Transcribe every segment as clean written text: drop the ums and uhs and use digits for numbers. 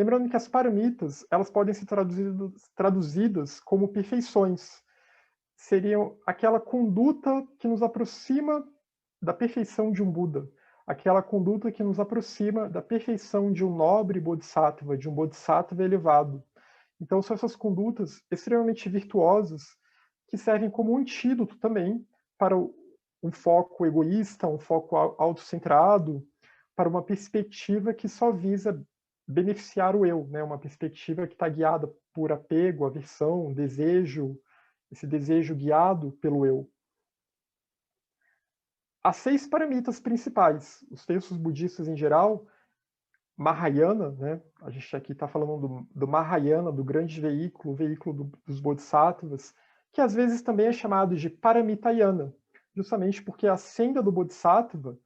Lembrando que as paramitas, elas podem ser traduzidas como perfeições. Seriam aquela conduta que nos aproxima da perfeição de um Buda, aquela conduta que nos aproxima da perfeição de um nobre bodhisattva, de um bodhisattva elevado. Então são essas condutas extremamente virtuosas que servem como um antídoto também para um foco egoísta, um foco autocentrado, para uma perspectiva que só visa beneficiar o eu, né? Uma perspectiva que está guiada por apego, aversão, desejo, esse desejo guiado pelo eu. As 6 paramitas principais, os textos budistas em geral, Mahayana, né? A gente aqui está falando do Mahayana, do grande veículo, o veículo dos Bodhisattvas, que às vezes também é chamado de Paramitayana, justamente porque a senda do Bodhisattva,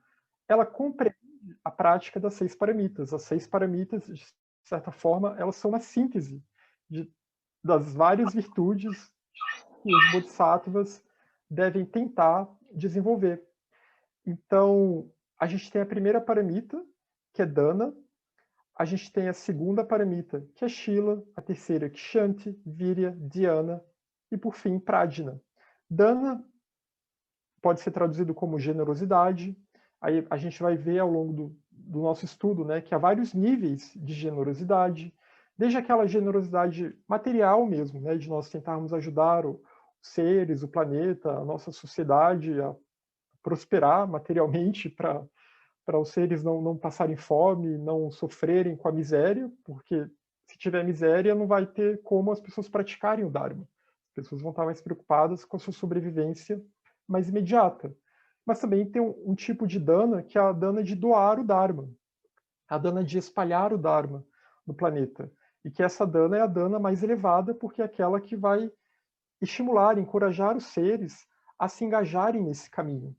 ela compreende a prática das 6 paramitas. As 6 paramitas, de certa forma, elas são uma síntese das várias virtudes que os Bodhisattvas devem tentar desenvolver. Então, a gente tem a primeira paramita, que é Dana, a gente tem a segunda paramita, que é Shila, a terceira, Kshanti, Virya, Dhyana e, por fim, Prajna. Dana pode ser traduzido como generosidade. Aí a gente vai ver ao longo do nosso estudo, né, que há vários níveis de generosidade, desde aquela generosidade material mesmo, né, de nós tentarmos ajudar os seres, o planeta, a nossa sociedade a prosperar materialmente para os seres não passarem fome, não sofrerem com a miséria, porque se tiver miséria não vai ter como as pessoas praticarem o Dharma. As pessoas vão estar mais preocupadas com a sua sobrevivência mais imediata. Mas também tem um tipo de dana, que é a dana de doar o Dharma, a dana de espalhar o Dharma no planeta. E que essa dana é a dana mais elevada, porque é aquela que vai estimular, encorajar os seres a se engajarem nesse caminho.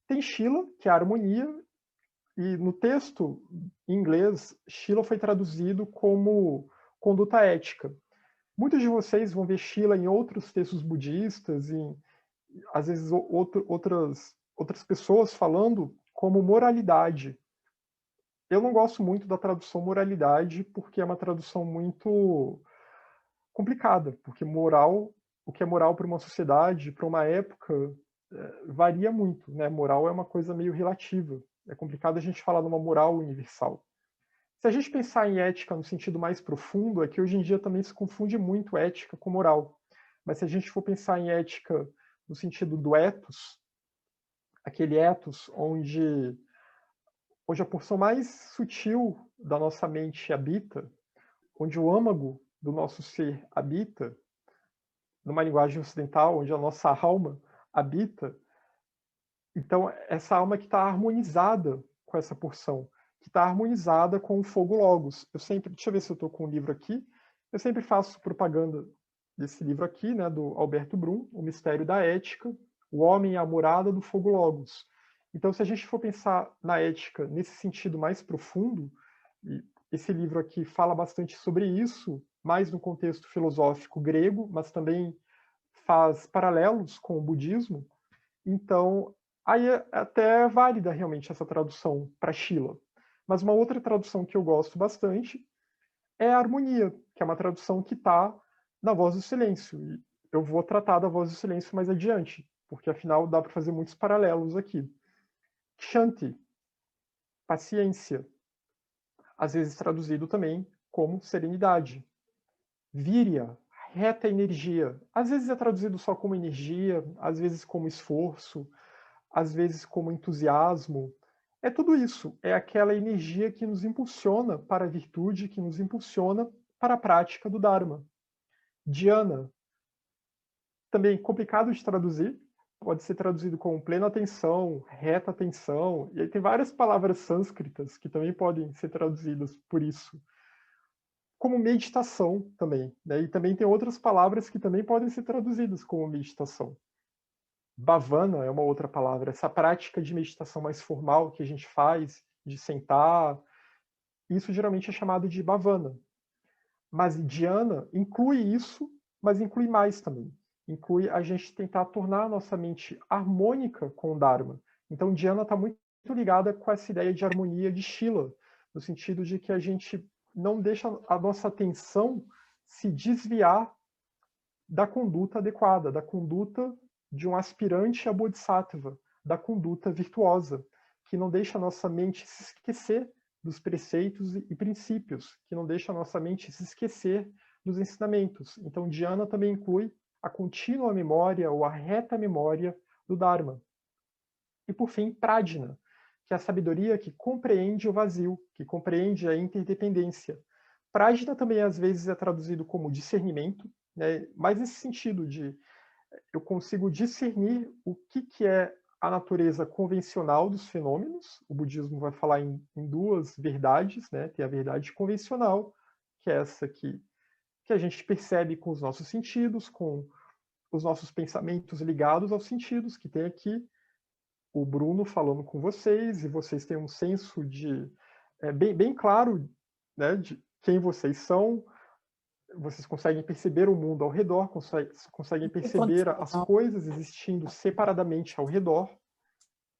Tem Shila, que é a harmonia, e no texto em inglês, Shila foi traduzido como conduta ética. Muitos de vocês vão ver Shila em outros textos budistas, em às vezes outras pessoas falando como moralidade. Eu não gosto muito da tradução moralidade, porque é uma tradução muito complicada, porque moral, o que é moral para uma sociedade, para uma época, varia muito, né? Moral é uma coisa meio relativa. É complicado a gente falar numa moral universal. Se a gente pensar em ética no sentido mais profundo, é que hoje em dia também se confunde muito ética com moral. Mas se a gente for pensar em ética no sentido do ethos, aquele ethos onde a porção mais sutil da nossa mente habita, onde o âmago do nosso ser habita, numa linguagem ocidental, onde a nossa alma habita, então essa alma que está harmonizada com essa porção, que está harmonizada com o fogo Logos. Eu sempre, deixa eu ver se eu estou com o livro aqui, eu sempre faço propaganda desse livro aqui, né, do Alberto Brum, O Mistério da Ética, O Homem e a Morada do Fogo Logos. Então, se a gente for pensar na ética nesse sentido mais profundo, e esse livro aqui fala bastante sobre isso, mais no contexto filosófico grego, mas também faz paralelos com o budismo, então aí é até válida realmente essa tradução para Shila. Mas uma outra tradução que eu gosto bastante é a harmonia, que é uma tradução que está na Voz do Silêncio. E eu vou tratar da Voz do Silêncio mais adiante, porque afinal dá para fazer muitos paralelos aqui. Shanti, paciência, às vezes traduzido também como serenidade. Virya, reta energia, às vezes é traduzido só como energia, às vezes como esforço, às vezes como entusiasmo. É tudo isso, é aquela energia que nos impulsiona para a virtude, que nos impulsiona para a prática do Dharma. Dhyana, também complicado de traduzir, pode ser traduzido como plena atenção, reta atenção, e aí tem várias palavras sânscritas que também podem ser traduzidas por isso. Como meditação também, né? E também tem outras palavras que também podem ser traduzidas como meditação. Bhavana é uma outra palavra, essa prática de meditação mais formal que a gente faz, de sentar, isso geralmente é chamado de Bhavana. Mas Dhyana inclui isso, mas inclui mais também. Inclui a gente tentar tornar a nossa mente harmônica com o Dharma. Então, Dhyana está muito ligada com essa ideia de harmonia de Shila, no sentido de que a gente não deixa a nossa atenção se desviar da conduta adequada, da conduta de um aspirante a Bodhisattva, da conduta virtuosa, que não deixa a nossa mente se esquecer dos preceitos e princípios, que não deixa a nossa mente se esquecer dos ensinamentos. Então, dhyana também inclui a contínua memória ou a reta memória do Dharma. E, por fim, prajna, que é a sabedoria que compreende o vazio, que compreende a interdependência. Prajna também, às vezes, é traduzido como discernimento, né? Mas nesse sentido de eu consigo discernir o que é a natureza convencional dos fenômenos. O budismo vai falar em duas verdades, né? Tem a verdade convencional, que é essa que a gente percebe com os nossos sentidos, com os nossos pensamentos ligados aos sentidos, que tem aqui o Bruno falando com vocês, e vocês têm um senso de bem claro, né, de quem vocês são. Vocês conseguem perceber o mundo ao redor, conseguem perceber as coisas existindo separadamente ao redor,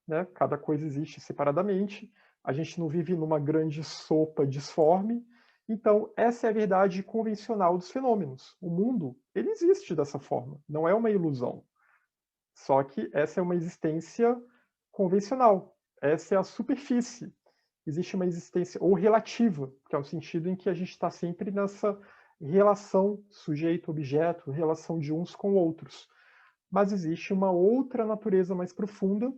né? Cada coisa existe separadamente. A gente não vive numa grande sopa disforme. Então, essa é a verdade convencional dos fenômenos. O mundo, ele existe dessa forma, não é uma ilusão. Só que essa é uma existência convencional. Essa é a superfície. Existe uma existência, ou relativa, que é o sentido em que a gente está sempre nessa relação sujeito-objeto, relação de uns com outros. Mas existe uma outra natureza mais profunda,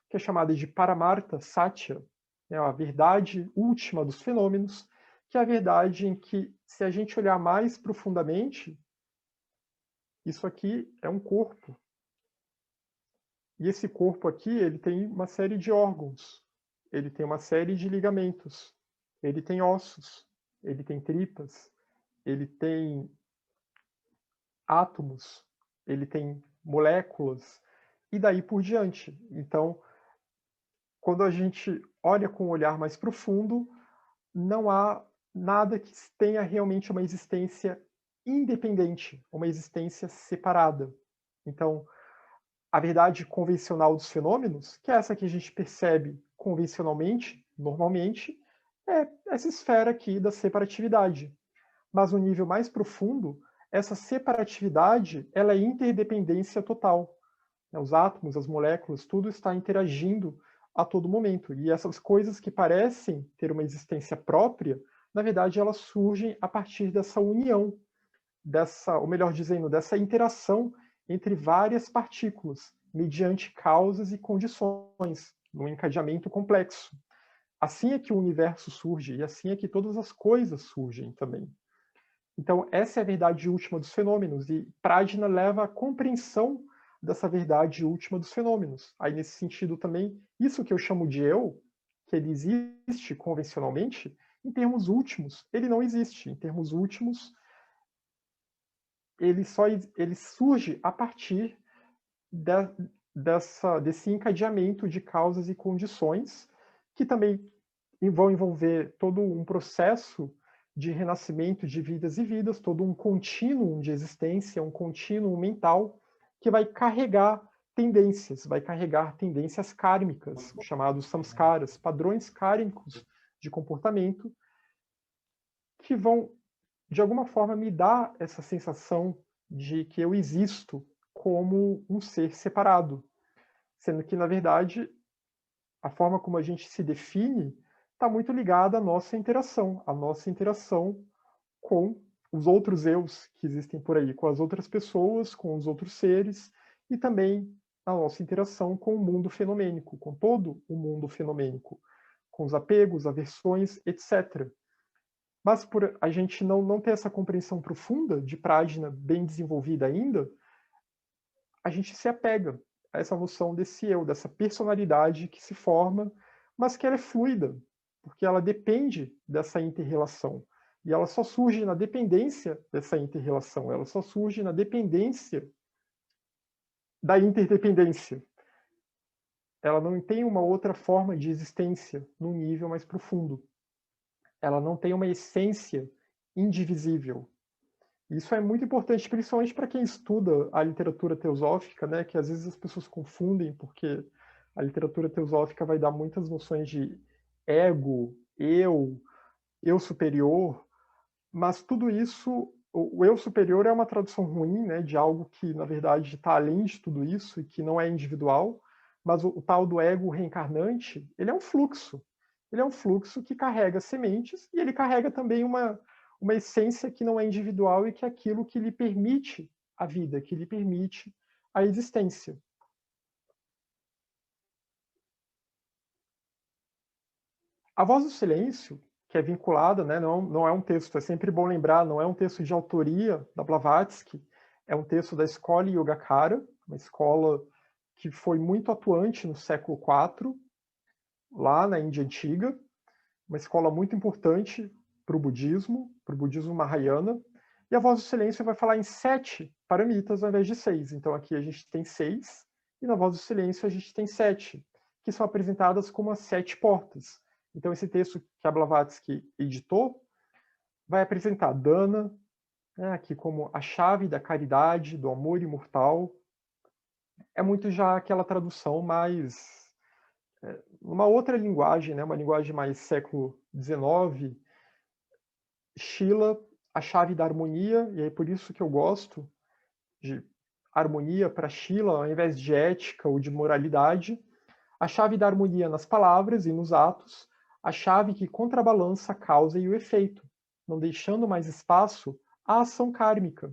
que é chamada de Paramartha Satya, é a verdade última dos fenômenos, que é a verdade em que, se a gente olhar mais profundamente, isso aqui é um corpo. E esse corpo aqui, ele tem uma série de órgãos, ele tem uma série de ligamentos, ele tem ossos, ele tem tripas, ele tem átomos, ele tem moléculas, e daí por diante. Então, quando a gente olha com um olhar mais profundo, não há nada que tenha realmente uma existência independente, uma existência separada. Então, a verdade convencional dos fenômenos, que é essa que a gente percebe convencionalmente, normalmente, é essa esfera aqui da separatividade. Mas no nível mais profundo, essa separatividade, ela é interdependência total. Os átomos, as moléculas, tudo está interagindo a todo momento. E essas coisas que parecem ter uma existência própria, na verdade, elas surgem a partir dessa união, ou melhor dizendo, dessa interação entre várias partículas, mediante causas e condições, num encadeamento complexo. Assim é que o universo surge, e assim é que todas as coisas surgem também. Então, essa é a verdade última dos fenômenos, e Prajna leva à compreensão dessa verdade última dos fenômenos. Aí, nesse sentido também, isso que eu chamo de eu, que ele existe convencionalmente, em termos últimos, ele não existe. Em termos últimos, ele surge a partir desse encadeamento de causas e condições, que também vão envolver todo um processo de renascimento de vidas e vidas, todo um contínuo de existência, um contínuo mental, que vai carregar tendências kármicas, chamados samskaras, padrões kármicos de comportamento, que vão, de alguma forma, me dar essa sensação de que eu existo como um ser separado, sendo que, na verdade, a forma como a gente se define está muito ligada à nossa interação com os outros eus que existem por aí, com as outras pessoas, com os outros seres, e também a nossa interação com o mundo fenomênico, com todo o mundo fenomênico, com os apegos, aversões, etc. Mas por a gente não ter essa compreensão profunda de Prajna bem desenvolvida ainda, a gente se apega a essa noção desse eu, dessa personalidade que se forma, mas que ela é fluida, porque ela depende dessa inter-relação. E ela só surge na dependência dessa inter-relação, ela só surge na dependência da interdependência. Ela não tem uma outra forma de existência num nível mais profundo. Ela não tem uma essência indivisível. Isso é muito importante, principalmente para quem estuda a literatura teosófica, né, que às vezes as pessoas confundem, porque a literatura teosófica vai dar muitas noções de ego, eu, eu superior, mas tudo isso, o eu superior é uma tradução ruim, né, de algo que, na verdade, está além de tudo isso e que não é individual, mas o tal do ego reencarnante, ele é um fluxo. Ele é um fluxo que carrega sementes e ele carrega também uma essência que não é individual e que é aquilo que lhe permite a vida, que lhe permite a existência. A Voz do Silêncio, que é vinculada, né, não é um texto, é sempre bom lembrar, não é um texto de autoria da Blavatsky, é um texto da escola Yogacara, uma escola que foi muito atuante no século IV, lá na Índia Antiga, uma escola muito importante para o budismo Mahayana, e a Voz do Silêncio vai falar em 7 paramitas ao invés de 6. Então aqui a gente tem 6, e na Voz do Silêncio a gente tem 7, que são apresentadas como as 7 portas. Então esse texto que a Blavatsky editou vai apresentar Dana, né, aqui como a chave da caridade, do amor imortal. É muito já aquela tradução mais numa outra linguagem, né, uma linguagem mais século XIX, Shila, a chave da harmonia, e é por isso que eu gosto de harmonia para Shila, ao invés de ética ou de moralidade, a chave da harmonia nas palavras e nos atos, a chave que contrabalança a causa e o efeito, não deixando mais espaço à ação kármica.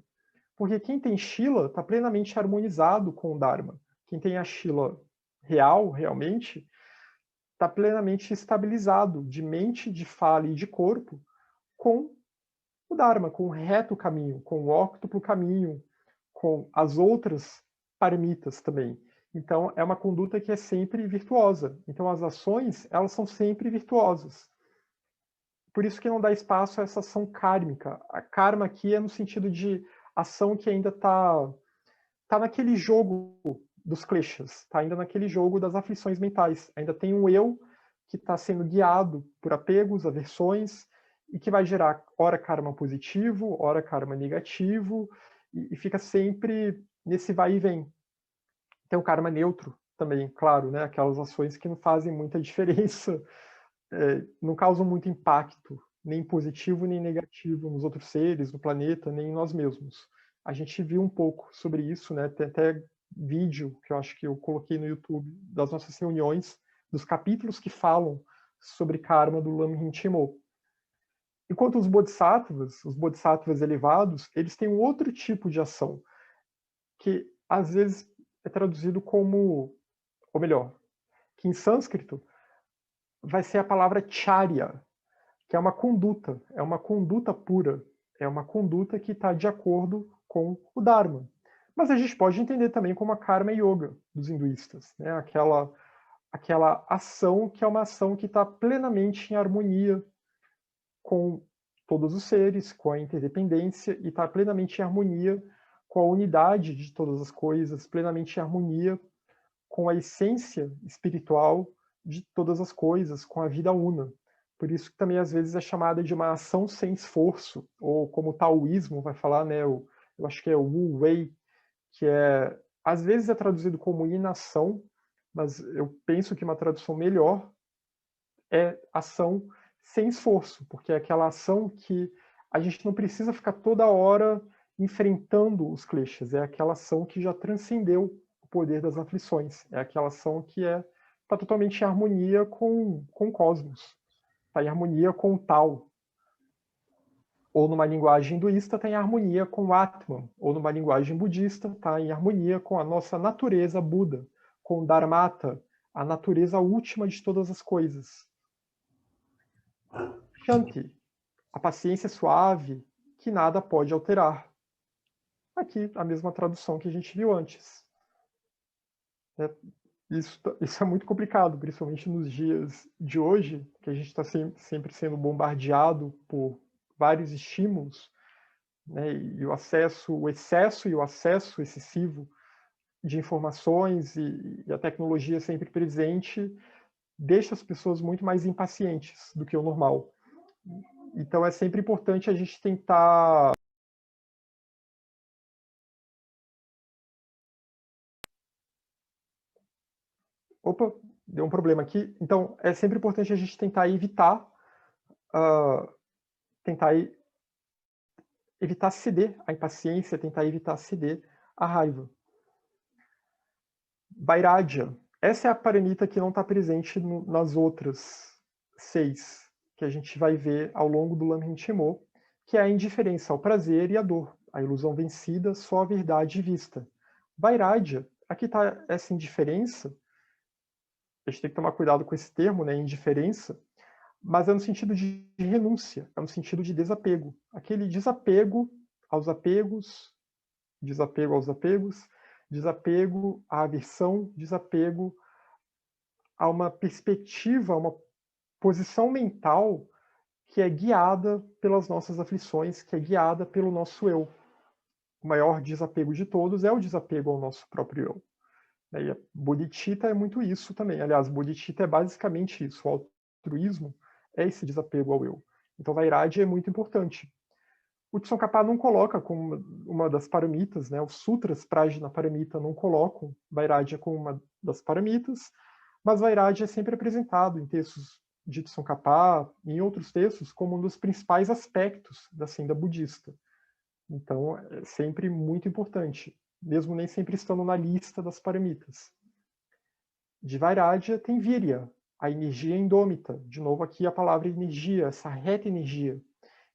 Porque quem tem Shila está plenamente harmonizado com o Dharma. Quem tem a Shila real, realmente, está plenamente estabilizado de mente, de fala e de corpo com o Dharma, com o reto caminho, com o óctuplo caminho, com as outras paramitas também. Então, é uma conduta que é sempre virtuosa. Então, as ações, elas são sempre virtuosas. Por isso que não dá espaço a essa ação kármica. A karma aqui é no sentido de ação que ainda tá naquele jogo dos kleshas, está ainda naquele jogo das aflições mentais. Ainda tem um eu que está sendo guiado por apegos, aversões, e que vai gerar ora karma positivo, ora karma negativo, e fica sempre nesse vai e vem. Tem o karma neutro também, claro, né? Aquelas ações que não fazem muita diferença, não causam muito impacto, nem positivo nem negativo nos outros seres, no planeta, nem em nós mesmos. A gente viu um pouco sobre isso, né? Tem até vídeo que eu acho que eu coloquei no YouTube das nossas reuniões, dos capítulos que falam sobre karma do Lama Rinpoche. Enquanto os bodhisattvas elevados, eles têm um outro tipo de ação, que às vezes é traduzido como, ou melhor, que em sânscrito vai ser a palavra charya, que é uma conduta pura, é uma conduta que está de acordo com o Dharma. Mas a gente pode entender também como a Karma Yoga dos hinduístas, né? Aquela ação que é uma ação que está plenamente em harmonia com todos os seres, com a interdependência e está plenamente em harmonia com a unidade de todas as coisas, plenamente em harmonia com a essência espiritual de todas as coisas, com a vida una. Por isso que também às vezes é chamada de uma ação sem esforço, ou como o taoísmo vai falar, né, eu acho que é o Wu Wei, que é às vezes é traduzido como inação, mas eu penso que uma tradução melhor é ação sem esforço, porque é aquela ação que a gente não precisa ficar toda hora enfrentando os kleshas, é aquela ação que já transcendeu o poder das aflições, é aquela ação que está totalmente em harmonia com o cosmos, está em harmonia com o Tao, ou numa linguagem hinduísta está em harmonia com o Atman, ou numa linguagem budista está em harmonia com a nossa natureza Buda, com o Dharmata, a natureza última de todas as coisas. Shanti, a paciência suave que nada pode alterar. Aqui, a mesma tradução que a gente viu antes. Isso é muito complicado, principalmente nos dias de hoje, que a gente está sempre sendo bombardeado por vários estímulos, né, e o excesso e o acesso excessivo de informações e a tecnologia sempre presente deixa as pessoas muito mais impacientes do que o normal. Então é sempre importante a gente tentar. Opa, deu um problema aqui. Então, é sempre importante a gente tentar evitar tentar evitar ceder à impaciência, tentar evitar ceder à raiva. Vairagya, essa é a paramita que não está presente nas outras 6, que a gente vai ver ao longo do Lamrimtimô, que é a indiferença ao prazer e à dor, a ilusão vencida, só a verdade vista. Vairagya, aqui está essa indiferença, a gente tem que tomar cuidado com esse termo, né, indiferença, mas é no sentido de renúncia, é no sentido de desapego. Aquele desapego aos apegos, desapego aos apegos, desapego à aversão, desapego a uma perspectiva, a uma posição mental que é guiada pelas nossas aflições, que é guiada pelo nosso eu. O maior desapego de todos é o desapego ao nosso próprio eu. E a bodhicitta é muito isso também. Aliás, bodhicitta é basicamente isso. O altruísmo é esse desapego ao eu. Então, vairagya é muito importante. O Tsongkhapa não coloca como uma das paramitas, né? Os sutras Prajna Paramita não colocam vairagya como uma das paramitas, mas vairagya é sempre apresentado em textos de Tsongkhapa e em outros textos como um dos principais aspectos da senda budista. Então, é sempre muito importante, mesmo nem sempre estando na lista das paramitas. De vairagya tem virya, a energia indômita. De novo aqui a palavra energia, essa reta energia,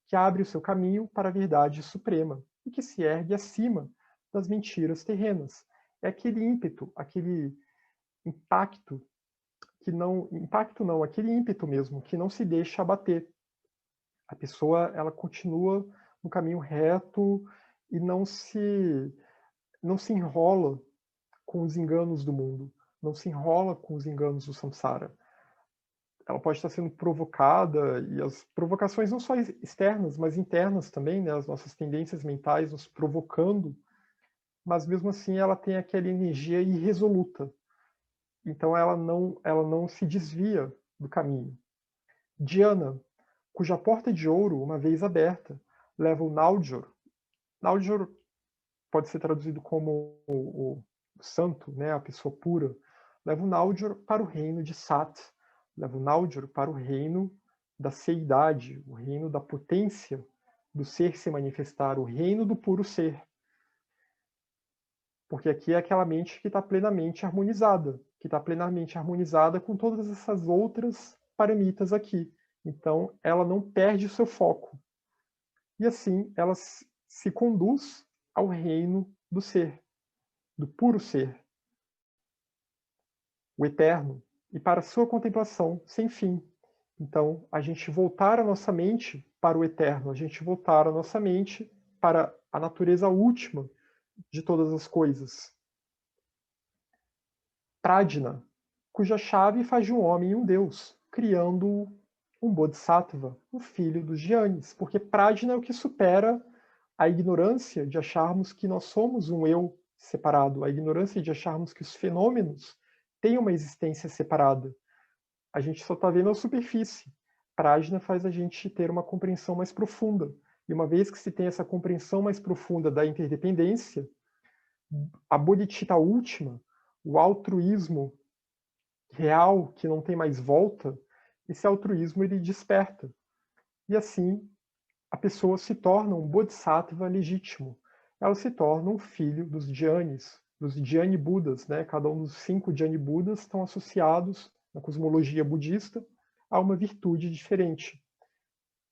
que abre o seu caminho para a verdade suprema e que se ergue acima das mentiras terrenas. É aquele ímpeto, aquele impacto que não, impacto não, aquele ímpeto mesmo que não se deixa abater. A pessoa, ela continua no caminho reto e não se enrola com os enganos do mundo, não se enrola com os enganos do samsara. Ela pode estar sendo provocada, e as provocações não só externas, mas internas também, né? As nossas tendências mentais nos provocando, mas mesmo assim ela tem aquela energia irresoluta. Então ela não se desvia do caminho. Dhyana, cuja porta de ouro, uma vez aberta, leva o Naljor. Naljor pode ser traduzido como o santo, né? A pessoa pura. Leva o Naljor para o reino de Sat, leva o Naljor para o reino da seidade, o reino da potência do ser se manifestar, o reino do puro ser. Porque aqui é aquela mente que está plenamente harmonizada, com todas essas outras paramitas aqui. Então, ela não perde o seu foco. E assim, ela se conduz ao reino do ser, do puro ser, o eterno, e para sua contemplação sem fim. Então, a gente voltar a nossa mente para o eterno, a gente voltar a nossa mente para a natureza última de todas as coisas. Prajna, cuja chave faz de um homem um deus, criando um Bodhisattva, o filho dos Jnanis, porque Prajna é o que supera a ignorância de acharmos que nós somos um eu separado, a ignorância de acharmos que os fenômenos têm uma existência separada. A gente só está vendo a superfície. Prajna faz a gente ter uma compreensão mais profunda. E uma vez que se tem essa compreensão mais profunda da interdependência, a bodhicitta última, o altruísmo real, que não tem mais volta, esse altruísmo ele desperta. E assim, a pessoa se torna um bodhisattva legítimo. Ela se torna um filho dos Dhyanis, dos Dhyani Budas, né? Cada um dos 5 Dhyani Budas estão associados na cosmologia budista a uma virtude diferente.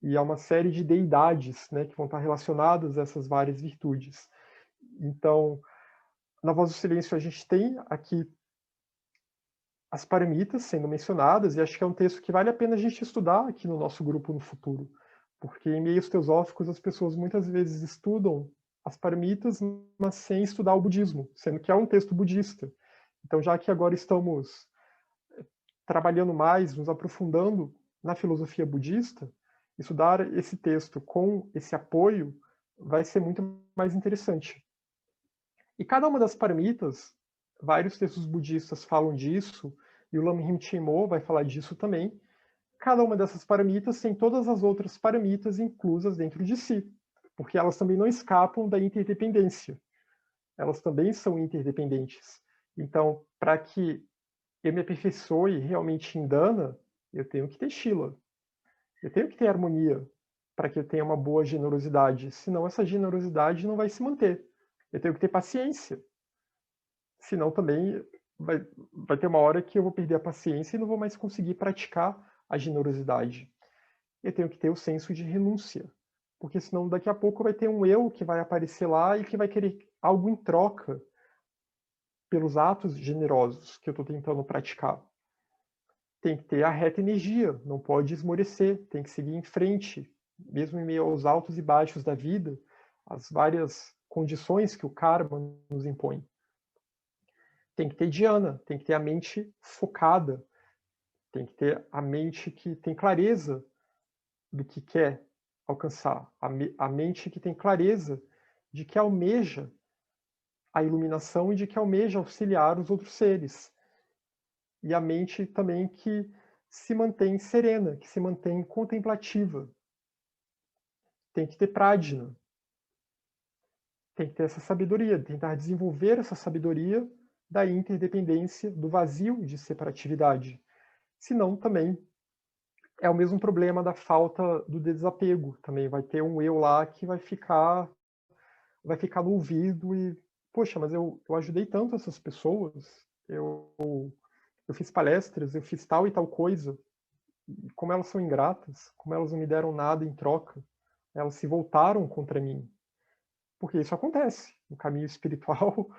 E há uma série de deidades, né, que vão estar relacionadas a essas várias virtudes. Então, na Voz do Silêncio a gente tem aqui as paramitas sendo mencionadas, e acho que é um texto que vale a pena a gente estudar aqui no nosso grupo no futuro. Porque em meios teosóficos as pessoas muitas vezes estudam as paramitas, mas sem estudar o budismo, sendo que é um texto budista. Então, já que agora estamos trabalhando mais, nos aprofundando na filosofia budista, estudar esse texto com esse apoio vai ser muito mais interessante. E cada uma das paramitas, vários textos budistas falam disso, e o Lamrim vai falar disso também. Cada uma dessas paramitas tem todas as outras paramitas inclusas dentro de si, porque elas também não escapam da interdependência. Elas também são interdependentes. Então, para que eu me aperfeiçoe realmente em Dana, eu tenho que ter Shila. Eu tenho que ter harmonia. para que eu tenha uma boa generosidade, senão essa generosidade não vai se manter. Eu tenho que ter paciência, senão também vai ter uma hora que eu vou perder a paciência e não vou mais conseguir praticar a generosidade. Eu tenho que ter o senso de renúncia, porque senão daqui a pouco vai ter um eu que vai aparecer lá e que vai querer algo em troca pelos atos generosos que eu estou tentando praticar. Tem que ter a reta energia, não pode esmorecer, tem que seguir em frente, mesmo em meio aos altos e baixos da vida, as várias condições que o karma nos impõe. Tem que ter dhyana, tem que ter a mente focada, tem que ter a mente que tem clareza do que quer alcançar, a mente que tem clareza de que almeja a iluminação e de que almeja auxiliar os outros seres. E a mente também que se mantém serena, que se mantém contemplativa. Tem que ter prajna. Tem que ter essa sabedoria, tentar desenvolver essa sabedoria da interdependência, do vazio de separatividade. Senão também é o mesmo problema da falta do desapego. Também vai ter um eu lá que vai ficar no ouvido e, poxa, mas eu ajudei tanto essas pessoas, eu fiz palestras, eu fiz tal e tal coisa, e como elas são ingratas, como elas não me deram nada em troca, elas se voltaram contra mim. Porque isso acontece. No caminho espiritual,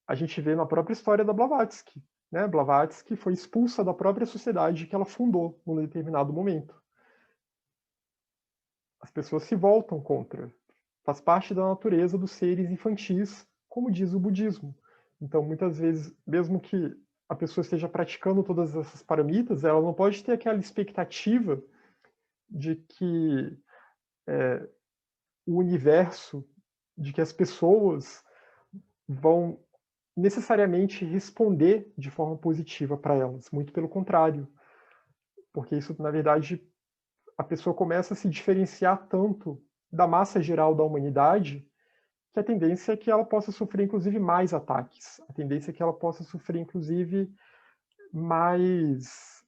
a gente vê na própria história da Blavatsky. Né? Blavatsky foi expulsa da própria sociedade que ela fundou num determinado momento. As pessoas se voltam contra. Faz parte da natureza dos seres infantis, como diz o budismo. Então, muitas vezes, mesmo que a pessoa esteja praticando todas essas paramitas, ela não pode ter aquela expectativa de que o universo, de que as pessoas vão necessariamente responder de forma positiva para elas. Muito pelo contrário. Porque isso, na verdade, a pessoa começa a se diferenciar tanto da massa geral da humanidade que a tendência é que ela possa sofrer, inclusive, mais ataques. A tendência é que ela possa sofrer, inclusive, mais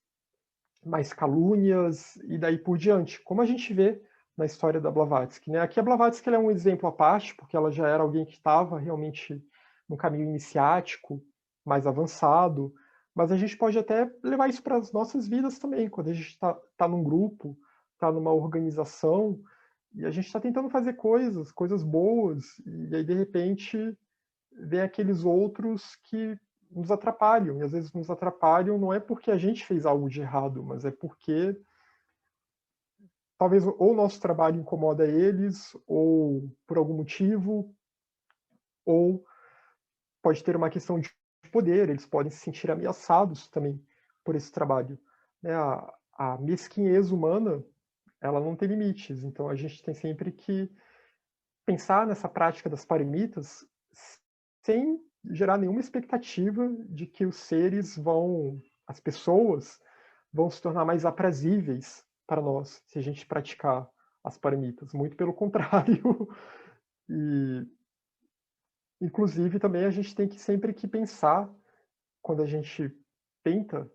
calúnias e daí por diante. Como a gente vê na história da Blavatsky. Né? Aqui a Blavatsky é um exemplo à parte, porque ela já era alguém que estava realmente no caminho iniciático, mais avançado, mas a gente pode até levar isso para as nossas vidas também, quando a gente está num grupo, está numa organização, e a gente está tentando fazer coisas boas, e aí de repente vem aqueles outros que nos atrapalham, e às vezes nos atrapalham não é porque a gente fez algo de errado, mas é porque talvez ou o nosso trabalho incomoda eles, ou por algum motivo, ou pode ter uma questão de poder, eles podem se sentir ameaçados também por esse trabalho. Né? A mesquinhez humana, ela não tem limites, então a gente tem sempre que pensar nessa prática das paramitas sem gerar nenhuma expectativa de que os seres as pessoas vão se tornar mais aprazíveis para nós se a gente praticar as paramitas. Muito pelo contrário. E, inclusive, também a gente tem que sempre que pensar, quando a gente tenta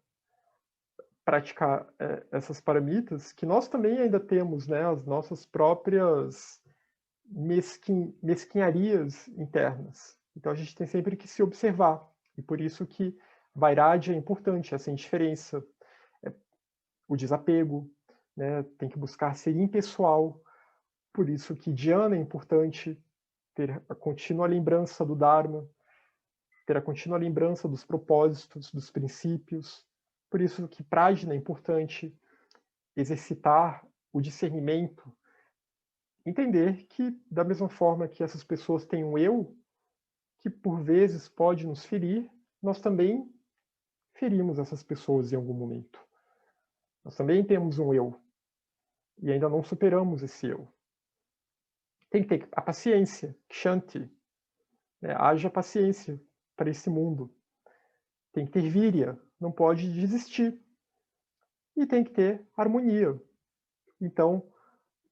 praticar essas paramitas, que nós também ainda temos, né, as nossas próprias mesquinharias internas. Então a gente tem sempre que se observar. E por isso que Vairagya é importante, essa indiferença, o desapego, né? Tem que buscar ser impessoal. Por isso que Dhyana é importante, ter a contínua lembrança do Dharma, ter a contínua lembrança dos propósitos, dos princípios. Por isso que Prajna é importante, exercitar o discernimento, entender que, da mesma forma que essas pessoas têm um eu, que por vezes pode nos ferir, nós também ferimos essas pessoas em algum momento. Nós também temos um eu, e ainda não superamos esse eu. Tem que ter a paciência, kshanti, né? Haja paciência para esse mundo. Tem que ter virya, não pode desistir. E tem que ter harmonia. Então,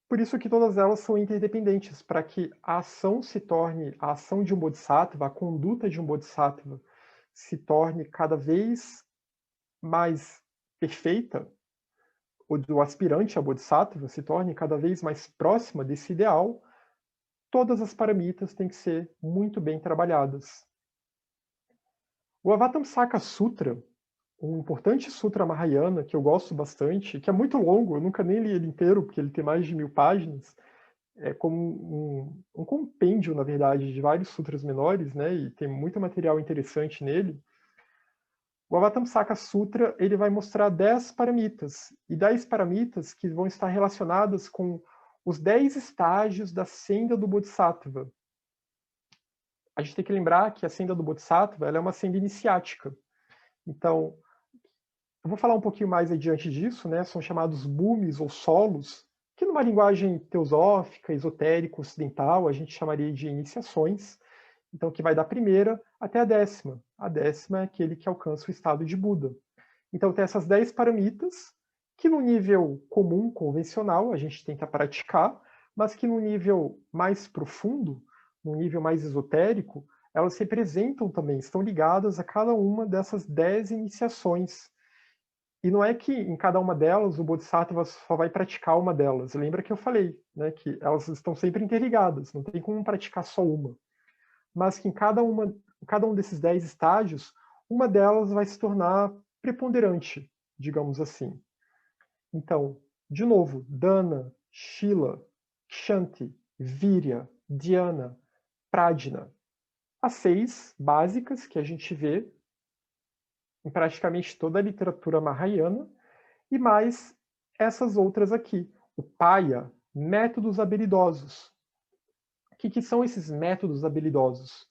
por isso que todas elas são interdependentes, para que a ação se torne, a ação de um bodhisattva, a conduta de um bodhisattva, se torne cada vez mais perfeita, ou do aspirante a Bodhisattva se torne cada vez mais próxima desse ideal, todas as paramitas têm que ser muito bem trabalhadas. O Avatamsaka Sutra, um importante sutra Mahayana que eu gosto bastante, que é muito longo, eu nunca nem li ele inteiro, porque ele tem mais de 1000 páginas, é como um compêndio, na verdade, de vários sutras menores, né, e tem muito material interessante nele. O Avatamsaka Sutra ele vai mostrar 10 paramitas, e 10 paramitas que vão estar relacionadas com os 10 estágios da senda do Bodhisattva. A gente tem que lembrar que a senda do Bodhisattva ela é uma senda iniciática. Então, eu vou falar um pouquinho mais adiante disso, né? São chamados bhumis ou solos, que numa linguagem teosófica, esotérica, ocidental, a gente chamaria de iniciações. Então, que vai da primeira até a 10ª. A 10ª é aquele que alcança o estado de Buda. Então, tem essas 10 paramitas, que no nível comum, convencional, a gente tenta praticar, mas que no nível mais profundo, no nível mais esotérico, elas representam também, estão ligadas a cada uma dessas 10 iniciações. E não é que em cada uma delas o Bodhisattva só vai praticar uma delas. Lembra que eu falei, né, que elas estão sempre interligadas, não tem como praticar só uma. Mas que em cada um desses 10 estágios, uma delas vai se tornar preponderante, digamos assim. Então, de novo, Dana, Shila, Kshanti, Virya, Dhyana, Prajna. As 6 básicas que a gente vê em praticamente toda a literatura mahayana, e mais essas outras aqui. O Paya, métodos habilidosos. O que são esses métodos habilidosos?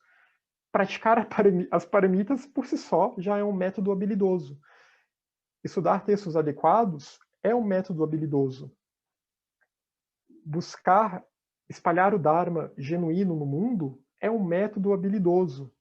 Praticar as paramitas por si só já é um método habilidoso. Estudar textos adequados é um método habilidoso. Buscar espalhar o Dharma genuíno no mundo é um método habilidoso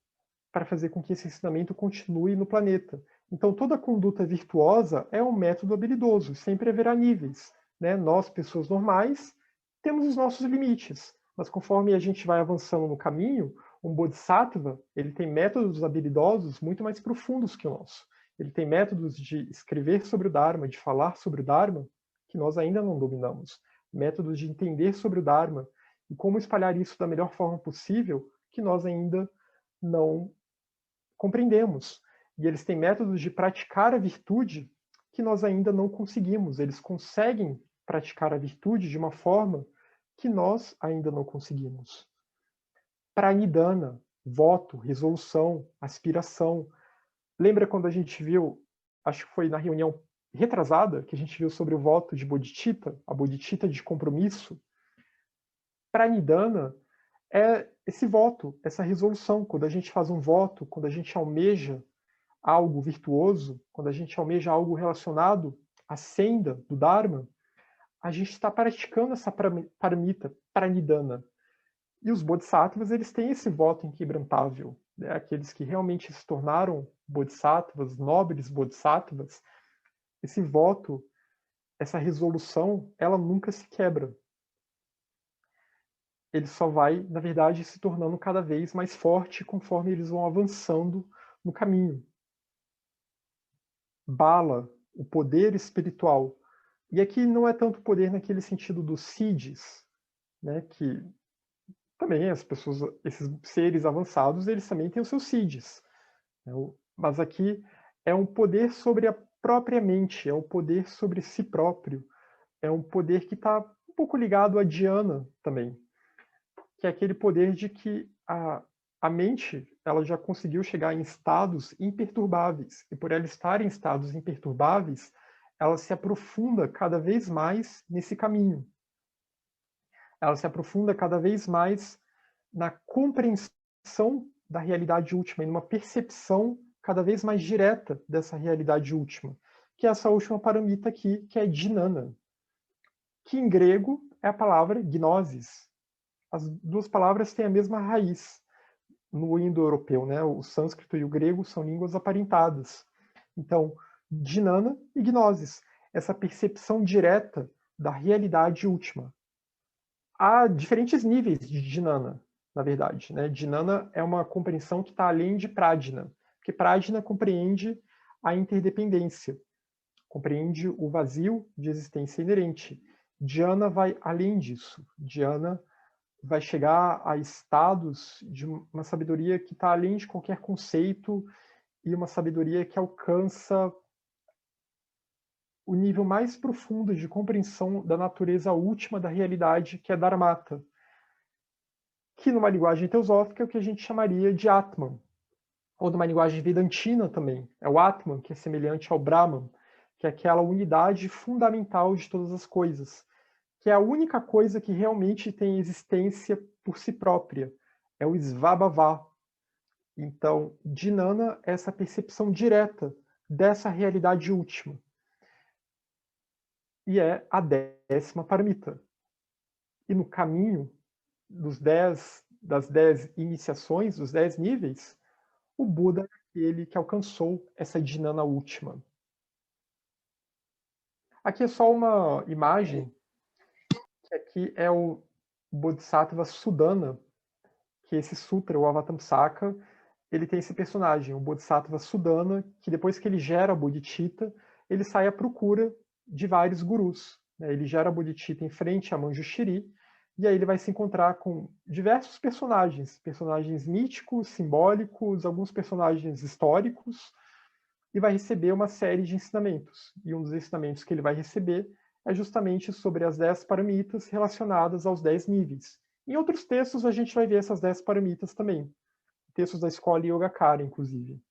para fazer com que esse ensinamento continue no planeta. Então, toda conduta virtuosa é um método habilidoso, sempre haverá níveis. Né? Nós, pessoas normais, temos os nossos limites, mas conforme a gente vai avançando no caminho, um Bodhisattva ele tem métodos habilidosos muito mais profundos que o nosso. Ele tem métodos de escrever sobre o Dharma, de falar sobre o Dharma, que nós ainda não dominamos. Métodos de entender sobre o Dharma e como espalhar isso da melhor forma possível, que nós ainda não compreendemos. E eles têm métodos de praticar a virtude que nós ainda não conseguimos. Eles conseguem praticar a virtude de uma forma que nós ainda não conseguimos. Pranidhana, voto, resolução, aspiração. Lembra quando a gente viu, acho que foi na reunião retrasada, que a gente viu sobre o voto de Bodhicitta, a Bodhicitta de compromisso? Pranidhana é esse voto, essa resolução. Quando a gente faz um voto, quando a gente almeja algo virtuoso, quando a gente almeja algo relacionado à senda do Dharma, a gente está praticando essa paramita, pranidhana. E os bodhisattvas, eles têm esse voto inquebrantável. Né? Aqueles que realmente se tornaram bodhisattvas, nobres bodhisattvas, esse voto, essa resolução, ela nunca se quebra. Ele só vai, na verdade, se tornando cada vez mais forte conforme eles vão avançando no caminho. Bala, o poder espiritual. E aqui não é tanto poder naquele sentido dos siddhis, né, que também as pessoas, esses seres avançados, eles também têm os seus siddhis. Né? Mas aqui é um poder sobre a própria mente, é um poder sobre si próprio, é um poder que está um pouco ligado à dhyana também, que é aquele poder de que a mente ela já conseguiu chegar em estados imperturbáveis, e por ela estar em estados imperturbáveis, ela se aprofunda cada vez mais nesse caminho. Ela se aprofunda cada vez mais na compreensão da realidade última, e numa percepção cada vez mais direta dessa realidade última, que é essa última paramita aqui, que é dhinana, que em grego é a palavra gnosis. As duas palavras têm a mesma raiz no indo-europeu, né? O sânscrito e o grego são línguas aparentadas. Então, dhinana e gnosis, essa percepção direta da realidade última. Há diferentes níveis de dhinana, na verdade. Né? Dhinana é uma compreensão que está além de prajna, porque prajna compreende a interdependência. compreende o vazio de existência inerente. Dhyana vai além disso. Dhyana vai chegar a estados de uma sabedoria que está além de qualquer conceito e uma sabedoria que alcança o nível mais profundo de compreensão da natureza última da realidade, que é Dharmata, que numa linguagem teosófica é o que a gente chamaria de Atman, ou numa linguagem vedantina também, é o Atman, que é semelhante ao Brahman, que é aquela unidade fundamental de todas as coisas, que é a única coisa que realmente tem existência por si própria, é o Svabhava. Então, Dhyana é essa percepção direta dessa realidade última. E é a 10ª paramita. E no caminho das 10 iniciações, dos 10 níveis, o Buda é aquele que alcançou essa Dhyana última. Aqui é só uma imagem, que aqui é o Bodhisattva Sudana, que esse sutra, o Avatamsaka, ele tem esse personagem, o Bodhisattva Sudana, que depois que ele gera a Bodhicitta, ele sai à procura de vários gurus. Ele gera a Bodhicitta em frente a Manjushri, e aí ele vai se encontrar com diversos personagens míticos, simbólicos, alguns personagens históricos, e vai receber uma série de ensinamentos. E um dos ensinamentos que ele vai receber é justamente sobre as 10 paramitas relacionadas aos 10 níveis. Em outros textos a gente vai ver essas 10 paramitas também. Textos da escola Yogacara, inclusive.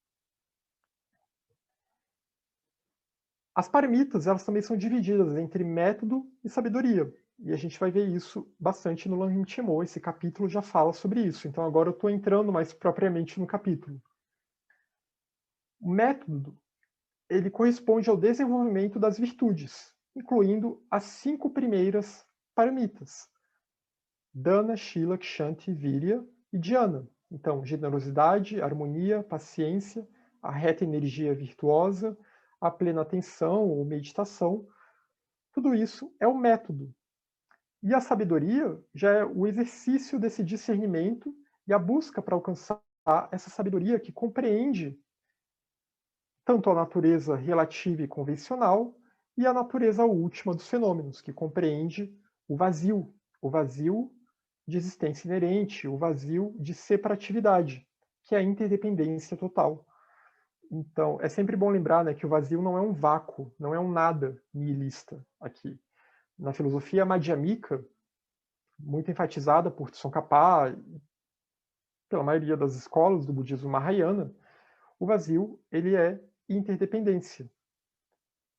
As paramitas, elas também são divididas entre método e sabedoria. E a gente vai ver isso bastante no Lamrim Chemo. Esse capítulo já fala sobre isso. Então agora eu estou entrando mais propriamente no capítulo. O método, ele corresponde ao desenvolvimento das virtudes, incluindo as 5 primeiras paramitas. Dana, Shila, Kshanti, Virya e Dhyana. Então, generosidade, harmonia, paciência, a reta energia virtuosa, a plena atenção ou meditação, tudo isso é o método. E a sabedoria já é o exercício desse discernimento e a busca para alcançar essa sabedoria que compreende tanto a natureza relativa e convencional e a natureza última dos fenômenos, que compreende o vazio de existência inerente, o vazio de separatividade, que é a interdependência total. Então, é sempre bom lembrar, né, que o vazio não é um vácuo, não é um nada nihilista aqui. Na filosofia madhyamika, muito enfatizada por Tsongkhapa, pela maioria das escolas do budismo Mahayana, o vazio ele é interdependência.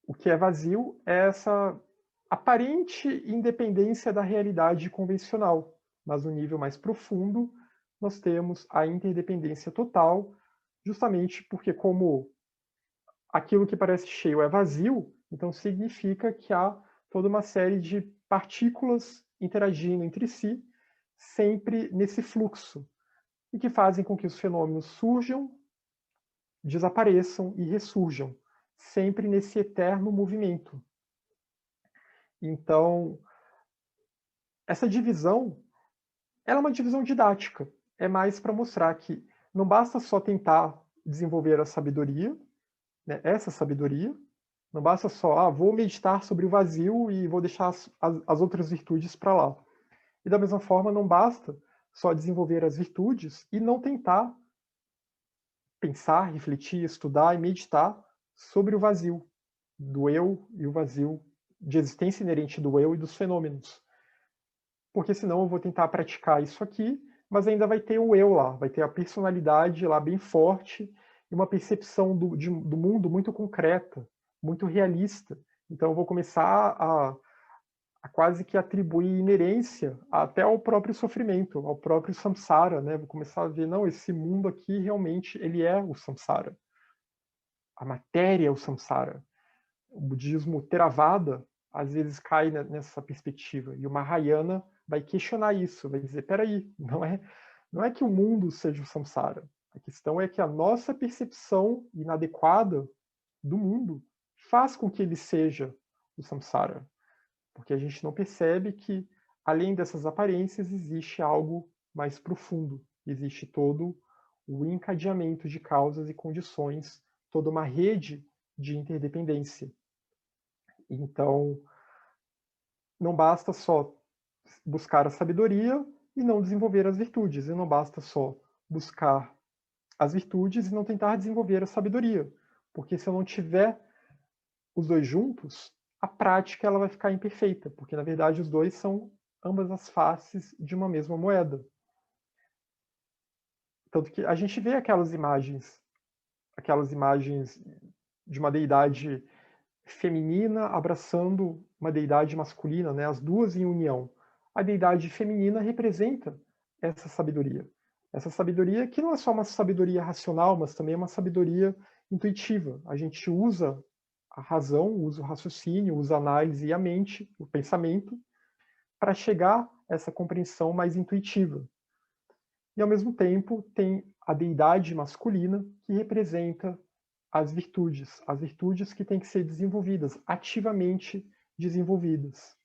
O que é vazio é essa aparente independência da realidade convencional, mas no nível mais profundo nós temos a interdependência total, justamente porque como aquilo que parece cheio é vazio, então significa que há toda uma série de partículas interagindo entre si, sempre nesse fluxo, e que fazem com que os fenômenos surjam, desapareçam e ressurjam, sempre nesse eterno movimento. Então, essa divisão, ela é uma divisão didática, é mais para mostrar que não basta só tentar desenvolver a sabedoria, né, essa sabedoria, não basta só, vou meditar sobre o vazio e vou deixar as outras virtudes para lá. E da mesma forma, não basta só desenvolver as virtudes e não tentar pensar, refletir, estudar e meditar sobre o vazio do eu e o vazio de existência inerente do eu e dos fenômenos. Porque senão eu vou tentar praticar isso aqui, mas ainda vai ter o eu lá, vai ter a personalidade lá bem forte e uma percepção do mundo muito concreta, muito realista. Então eu vou começar a quase que atribuir inerência até ao próprio sofrimento, ao próprio samsara, né? Vou começar a ver, não, esse mundo aqui realmente ele é o samsara. A matéria é o samsara. O budismo Theravada às vezes cai nessa perspectiva e o Mahayana vai questionar isso, vai dizer, peraí, não é que o mundo seja o samsara. A questão é que a nossa percepção inadequada do mundo faz com que ele seja o samsara. Porque a gente não percebe que, além dessas aparências, existe algo mais profundo. Existe todo o encadeamento de causas e condições, toda uma rede de interdependência. Então, não basta só buscar a sabedoria e não desenvolver as virtudes, e não basta só buscar as virtudes e não tentar desenvolver a sabedoria, porque se eu não tiver os dois juntos, a prática ela vai ficar imperfeita, porque na verdade os dois são ambas as faces de uma mesma moeda. Tanto que a gente vê aquelas imagens de uma deidade feminina abraçando uma deidade masculina, né, as duas em união. A deidade feminina representa essa sabedoria que não é só uma sabedoria racional, mas também é uma sabedoria intuitiva. A gente usa a razão, usa o raciocínio, usa a análise e a mente, o pensamento, para chegar a essa compreensão mais intuitiva. E, ao mesmo tempo, tem a deidade masculina, que representa as virtudes que têm que ser desenvolvidas, ativamente desenvolvidas.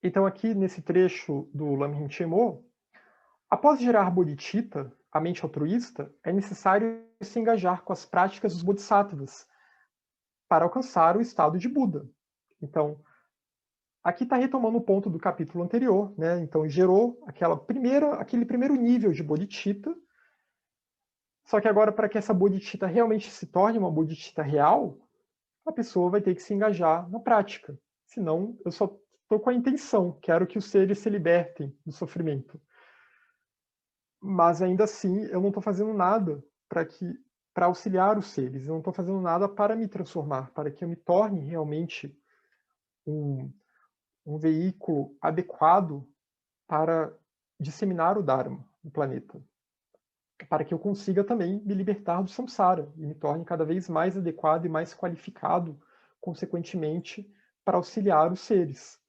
Então, aqui nesse trecho do Lamrim Chenmo, após gerar bodhicitta, a mente altruísta, é necessário se engajar com as práticas dos bodhisattvas para alcançar o estado de Buda. Então, aqui está retomando o ponto do capítulo anterior, né? Então, gerou aquele primeiro nível de bodhicitta, só que agora, para que essa bodhicitta realmente se torne uma bodhicitta real, a pessoa vai ter que se engajar na prática. Senão, eu só estou com a intenção, quero que os seres se libertem do sofrimento. Mas ainda assim, eu não estou fazendo nada para auxiliar os seres, eu não estou fazendo nada para me transformar, para que eu me torne realmente um veículo adequado para disseminar o Dharma no planeta, para que eu consiga também me libertar do samsara e me torne cada vez mais adequado e mais qualificado, consequentemente, para auxiliar os seres.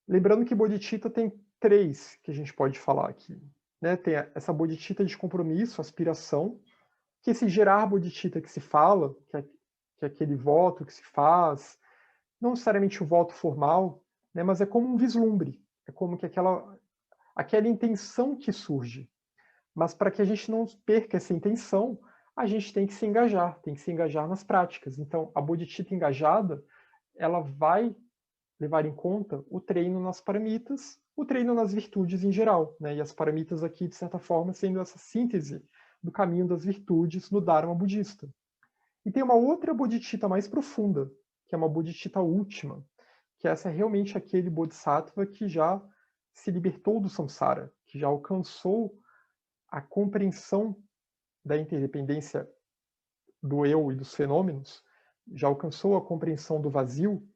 Lembrando que bodhicitta tem 3 que a gente pode falar aqui. Né? Tem essa bodhicitta de compromisso, aspiração, que esse gerar bodhicitta que se fala, que é aquele voto que se faz, não necessariamente o voto formal, né? Mas é como um vislumbre, é como que aquela intenção que surge. Mas para que a gente não perca essa intenção, a gente tem que se engajar nas práticas. Então, a bodhicitta engajada, ela vai levar em conta o treino nas paramitas, o treino nas virtudes em geral, né? E as paramitas aqui, de certa forma, sendo essa síntese do caminho das virtudes no Dharma budista. E tem uma outra bodhicitta mais profunda, que é uma bodhicitta última, que essa é realmente aquele bodhisattva que já se libertou do samsara, que já alcançou a compreensão da interdependência do eu e dos fenômenos, já alcançou a compreensão do vazio.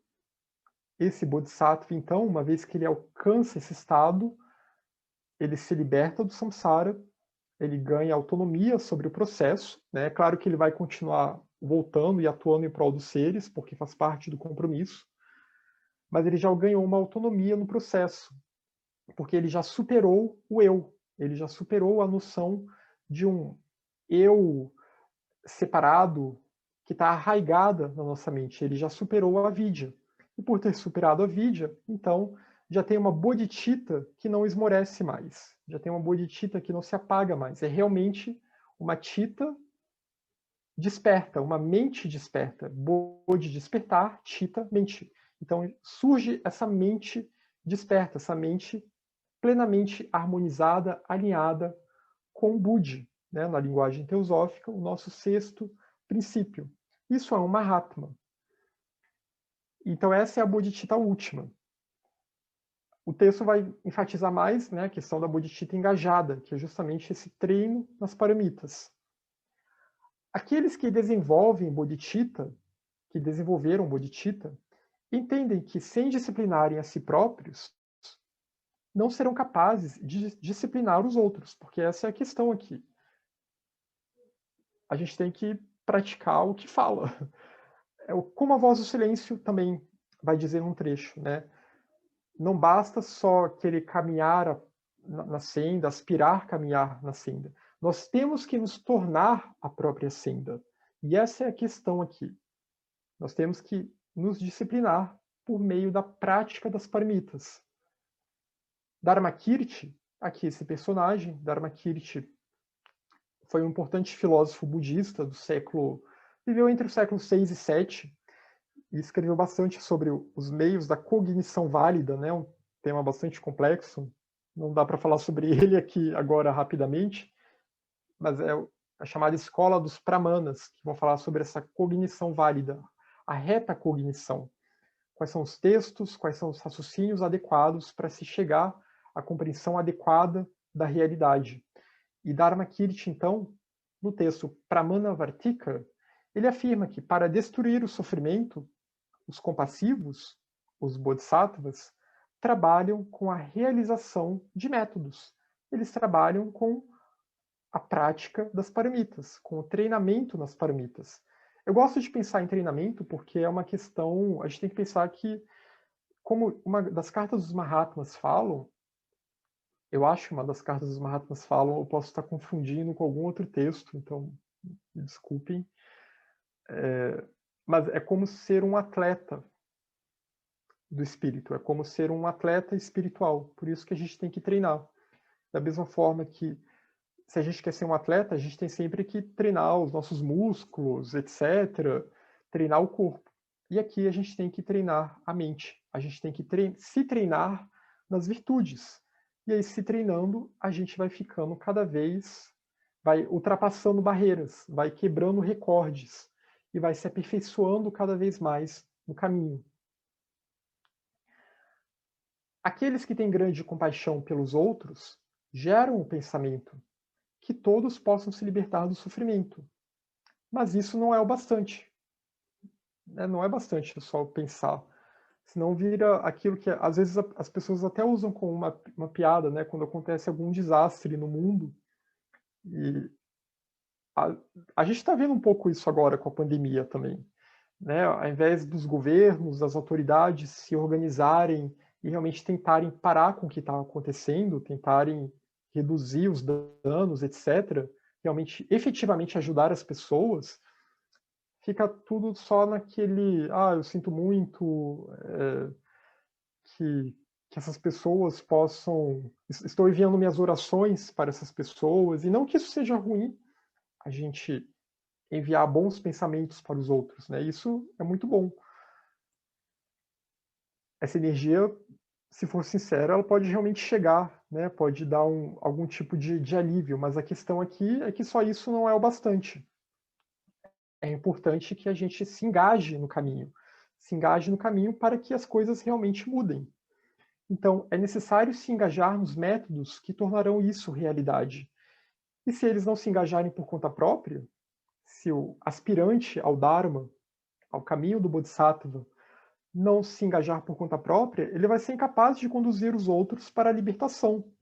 Esse bodhisattva, então, uma vez que ele alcança esse estado, ele se liberta do samsara, ele ganha autonomia sobre o processo. Né? É claro que ele vai continuar voltando e atuando em prol dos seres, porque faz parte do compromisso, mas ele já ganhou uma autonomia no processo, porque ele já superou o eu, ele já superou a noção de um eu separado que está arraigada na nossa mente, ele já superou a avidya. E por ter superado a avidya, então já tem uma bodhicitta que não esmorece mais, já tem uma bodhicitta que não se apaga mais, é realmente uma citta desperta, uma mente desperta, bodhi despertar, citta mente. Então surge essa mente desperta, essa mente plenamente harmonizada, alinhada com o Budi, né, na linguagem teosófica, o nosso 6º princípio. Isso é um Mahatma. Então essa é a bodhicitta última. O texto vai enfatizar mais, né, a questão da bodhicitta engajada, que é justamente esse treino nas paramitas. Aqueles que desenvolvem bodhicitta, que desenvolveram bodhicitta, entendem que sem disciplinarem a si próprios, não serão capazes de disciplinar os outros, porque essa é a questão aqui. A gente tem que praticar o que fala. Como a voz do silêncio também vai dizer num trecho, né? Não basta só querer caminhar na senda, aspirar caminhar na senda. Nós temos que nos tornar a própria senda. E essa é a questão aqui. Nós temos que nos disciplinar por meio da prática das paramitas. Dharmakirti, aqui esse personagem, Dharmakirti, foi um importante filósofo budista do século... Viveu entre os séculos 6 e 7 e escreveu bastante sobre os meios da cognição válida, né? Um tema bastante complexo. Não dá para falar sobre ele aqui agora rapidamente, mas é a chamada escola dos Pramanas, que vão falar sobre essa cognição válida, a reta cognição. Quais são os textos, quais são os raciocínios adequados para se chegar à compreensão adequada da realidade. E Dharmakirti, então, no texto Pramanavartika, ele afirma que para destruir o sofrimento, os compassivos, os bodhisattvas, trabalham com a realização de métodos. Eles trabalham com a prática das paramitas, com o treinamento nas paramitas. Eu gosto de pensar em treinamento porque é uma questão... A gente tem que pensar que, como uma das cartas dos Mahatmas falam, eu acho que uma das cartas dos Mahatmas falam, eu posso estar confundindo com algum outro texto, então me desculpem, mas é como ser um atleta do espírito, é como ser um atleta espiritual, por isso que a gente tem que treinar. Da mesma forma que, se a gente quer ser um atleta, a gente tem sempre que treinar os nossos músculos, etc., treinar o corpo. E aqui a gente tem que treinar a mente, a gente tem que se treinar nas virtudes. E aí, se treinando, a gente vai ficando cada vez, vai ultrapassando barreiras, vai quebrando recordes e vai se aperfeiçoando cada vez mais no caminho. Aqueles que têm grande compaixão pelos outros geram o pensamento que todos possam se libertar do sofrimento. Mas isso não é o bastante. Não é bastante só pensar. Senão vira aquilo que, às vezes, as pessoas até usam como uma piada, né? Quando acontece algum desastre no mundo. E a gente está vendo um pouco isso agora com a pandemia também. Né? Ao invés dos governos, das autoridades se organizarem e realmente tentarem parar com o que está acontecendo, tentarem reduzir os danos, etc., realmente, efetivamente ajudar as pessoas, fica tudo só naquele, eu sinto muito, que essas pessoas possam... Estou enviando minhas orações para essas pessoas, e não que isso seja ruim, a gente enviar bons pensamentos para os outros, né? Isso é muito bom. Essa energia, se for sincera, ela pode realmente chegar, né? Pode dar algum tipo de alívio, mas a questão aqui é que só isso não é o bastante. É importante que a gente se engaje no caminho para que as coisas realmente mudem. Então, é necessário se engajar nos métodos que tornarão isso realidade. E se eles não se engajarem por conta própria, se o aspirante ao Dharma, ao caminho do Bodhisattva, não se engajar por conta própria, ele vai ser incapaz de conduzir os outros para a libertação.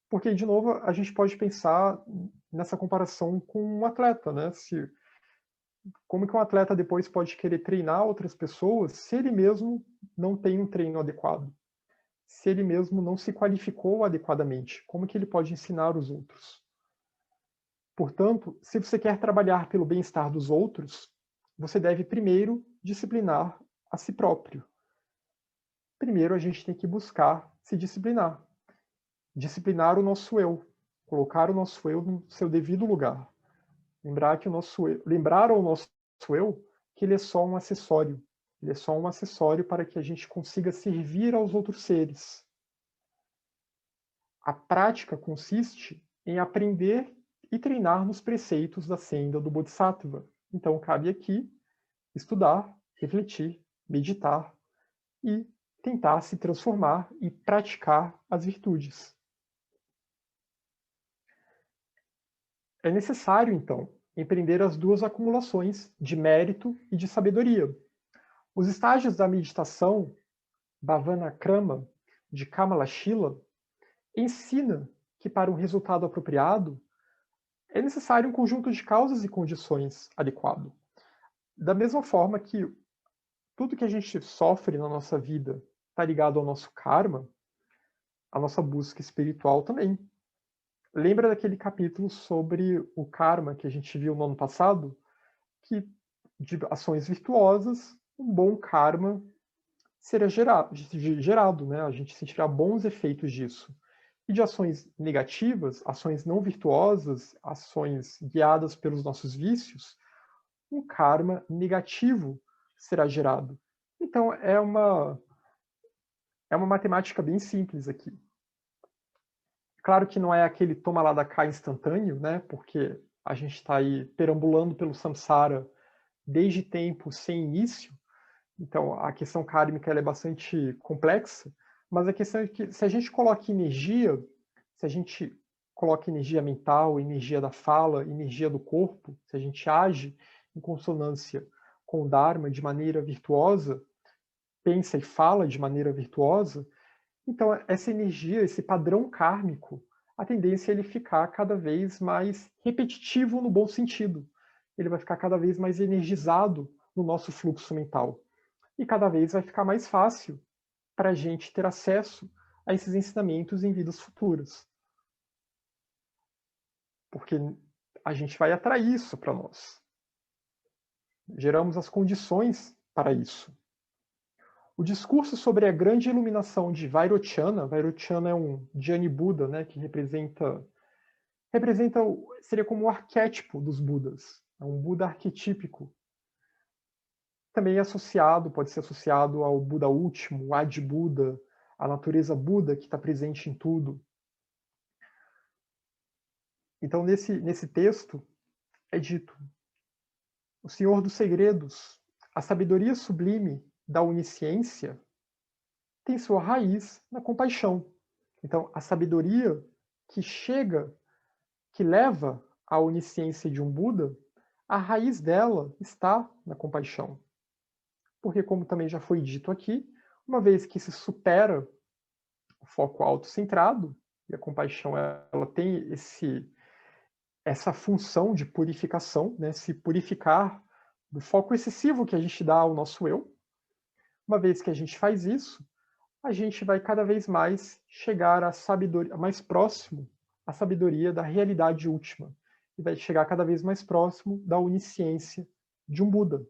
Porque, de novo, a gente pode pensar nessa comparação com um atleta, né? Como que um atleta depois pode querer treinar outras pessoas se ele mesmo não tem um treino adequado? Se ele mesmo não se qualificou adequadamente? Como que ele pode ensinar os outros? Portanto, se você quer trabalhar pelo bem-estar dos outros, você deve primeiro disciplinar a si próprio. Primeiro a gente tem que buscar se disciplinar. Disciplinar o nosso eu. Colocar o nosso eu no seu devido lugar. Lembrar ao nosso eu que ele é só um acessório. Ele é só um acessório para que a gente consiga servir aos outros seres. A prática consiste em aprender e treinar nos preceitos da senda do Bodhisattva. Então, cabe aqui estudar, refletir, meditar e tentar se transformar e praticar as virtudes. É necessário, então, empreender as duas acumulações de mérito e de sabedoria. Os estágios da meditação, Bhavana Krama, de Kamala Shila, ensina que para um resultado apropriado é necessário um conjunto de causas e condições adequado. Da mesma forma que tudo que a gente sofre na nossa vida está ligado ao nosso karma, a nossa busca espiritual também. Lembra daquele capítulo sobre o karma que a gente viu no ano passado? Que de ações virtuosas, um bom karma será gerado, né? A gente sentirá bons efeitos disso. E de ações negativas, ações não virtuosas, ações guiadas pelos nossos vícios, um karma negativo será gerado. Então, é uma matemática bem simples aqui. Claro que não é aquele toma lá da cá instantâneo, né? Porque a gente está aí perambulando pelo samsara desde tempo sem início. Então, a questão kármica ela é bastante complexa, mas a questão é que se a gente coloca energia, se a gente coloca energia mental, energia da fala, energia do corpo, se a gente age em consonância com o Dharma de maneira virtuosa, pensa e fala de maneira virtuosa, então essa energia, esse padrão kármico, a tendência é ele ficar cada vez mais repetitivo no bom sentido. Ele vai ficar cada vez mais energizado no nosso fluxo mental. E cada vez vai ficar mais fácil para a gente ter acesso a esses ensinamentos em vidas futuras. Porque a gente vai atrair isso para nós. Geramos as condições para isso. O discurso sobre a grande iluminação de Vairochana é um Dhyani Buda, né, que representa seria como o arquétipo dos Budas, é um Buda arquetípico. Também é associado, pode ser associado ao Buda último, o Adi Buda, a natureza Buda que está presente em tudo. Então, nesse texto, é dito: o Senhor dos Segredos, a sabedoria sublime da onisciência, tem sua raiz na compaixão. Então, a sabedoria que chega, que leva à onisciência de um Buda, a raiz dela está na compaixão. Porque, como também já foi dito aqui, uma vez que se supera o foco autocentrado, e a compaixão ela tem essa função de purificação, né, se purificar do foco excessivo que a gente dá ao nosso eu. Uma vez que a gente faz isso, a gente vai cada vez mais chegar à sabedoria, mais próximo à sabedoria da realidade última, e vai chegar cada vez mais próximo da onisciência de um Buda.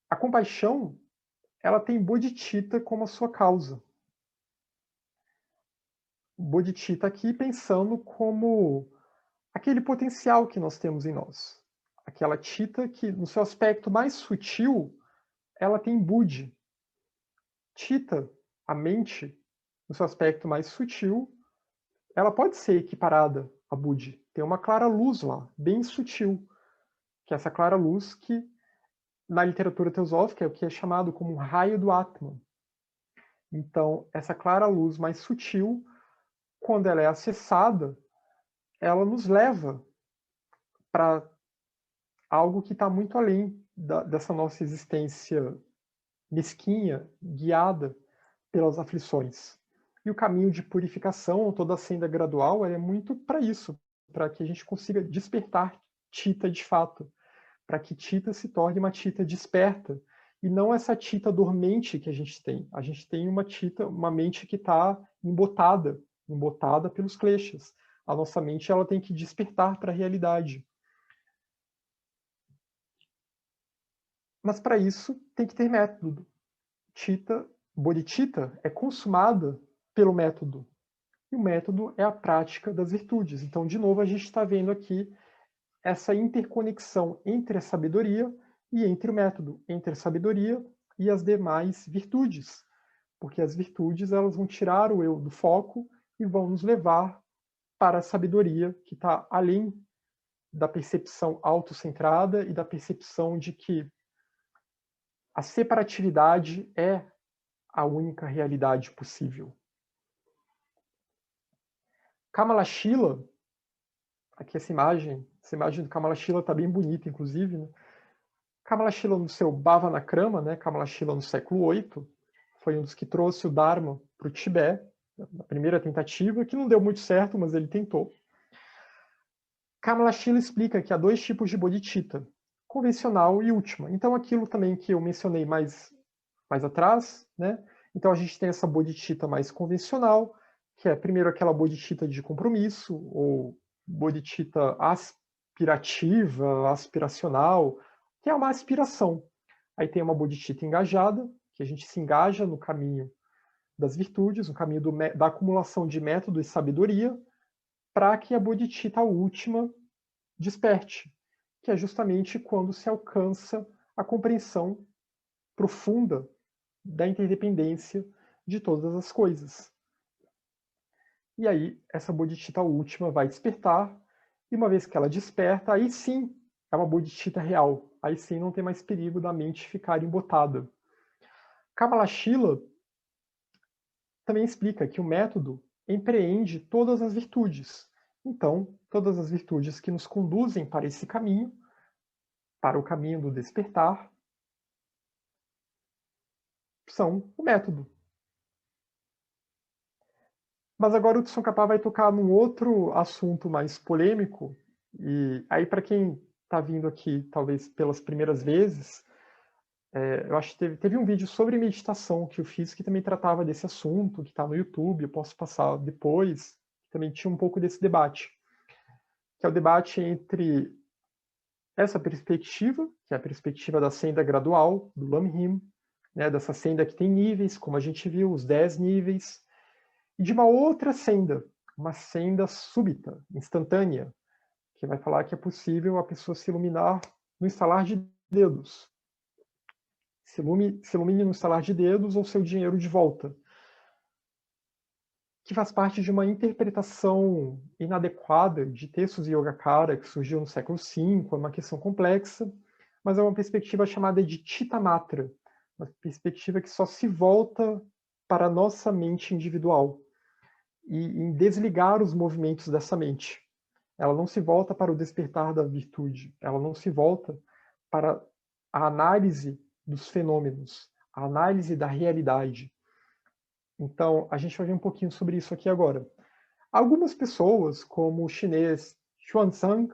A compaixão, ela tem bodhicitta como a sua causa. Bodhicitta aqui pensando como aquele potencial que nós temos em nós. Aquela citta que, no seu aspecto mais sutil, ela tem Buddhi. Citta, a mente, no seu aspecto mais sutil, ela pode ser equiparada a Buddhi. Tem uma clara luz lá, bem sutil, que é essa clara luz que, na literatura teosófica, é o que é chamado como um raio do Atman. Então, essa clara luz mais sutil, quando ela é acessada, ela nos leva para algo que está muito além dessa nossa existência mesquinha, guiada pelas aflições. E o caminho de purificação, toda a senda gradual, é muito para isso, para que a gente consiga despertar Chitta de fato, para que Chitta se torne uma Chitta desperta, e não essa Chitta dormente que a gente tem. A gente tem uma Chitta, uma mente que está embotada pelos kleshas. A nossa mente ela tem que despertar para a realidade. Mas para isso tem que ter método. Bodhicitta é consumada pelo método. E o método é a prática das virtudes. Então, de novo, a gente está vendo aqui essa interconexão entre a sabedoria e entre o método, entre a sabedoria e as demais virtudes. Porque as virtudes elas vão tirar o eu do foco e vão nos levar para a sabedoria que está além da percepção autocentrada e da percepção de que a separatividade é a única realidade possível. Kamalashila, aqui essa imagem do Kamalashila está bem bonita, inclusive. Né? Kamalashila no seu Bhavanakrama, né? Kamalashila no século VIII, foi um dos que trouxe o Dharma para o Tibete, na primeira tentativa, que não deu muito certo, mas ele tentou. Kamalashila explica que há dois tipos de bodhicitta, convencional e última. Então, aquilo também que eu mencionei mais atrás, né? Então, a gente tem essa bodhicitta mais convencional, que é primeiro aquela bodhicitta de compromisso, ou bodhicitta aspirativa, aspiracional, que é uma aspiração. Aí tem uma bodhicitta engajada, que a gente se engaja no caminho das virtudes, um caminho da acumulação de método e sabedoria, para que a bodhicitta última desperte, que é justamente quando se alcança a compreensão profunda da interdependência de todas as coisas. E aí, essa bodhicitta última vai despertar, e uma vez que ela desperta, aí sim é uma bodhicitta real. Aí sim não tem mais perigo da mente ficar embotada. Kamalashila também explica que o método empreende todas as virtudes. Então, todas as virtudes que nos conduzem para esse caminho, para o caminho do despertar, são o método. Mas agora o Tsongkhapa vai tocar num outro assunto mais polêmico, e aí para quem está vindo aqui, talvez pelas primeiras vezes, eu acho que teve um vídeo sobre meditação que eu fiz que também tratava desse assunto, que está no YouTube, eu posso passar depois, também tinha um pouco desse debate, que é o debate entre essa perspectiva, que é a perspectiva da senda gradual, do Lamrim, né, dessa senda que tem níveis, como a gente viu, os 10 níveis, e de uma outra senda, uma senda súbita, instantânea, que vai falar que é possível a pessoa se iluminar no estalar de dedos. Se ilumine no estalar de dedos ou seu dinheiro de volta. Que faz parte de uma interpretação inadequada de textos de Yogacara que surgiu no século V, é uma questão complexa, mas é uma perspectiva chamada de Chittamatra, uma perspectiva que só se volta para a nossa mente individual e em desligar os movimentos dessa mente. Ela não se volta para o despertar da virtude, ela não se volta para a análise dos fenômenos, a análise da realidade. Então, a gente vai ver um pouquinho sobre isso aqui agora. Algumas pessoas, como o chinês Xuanzang,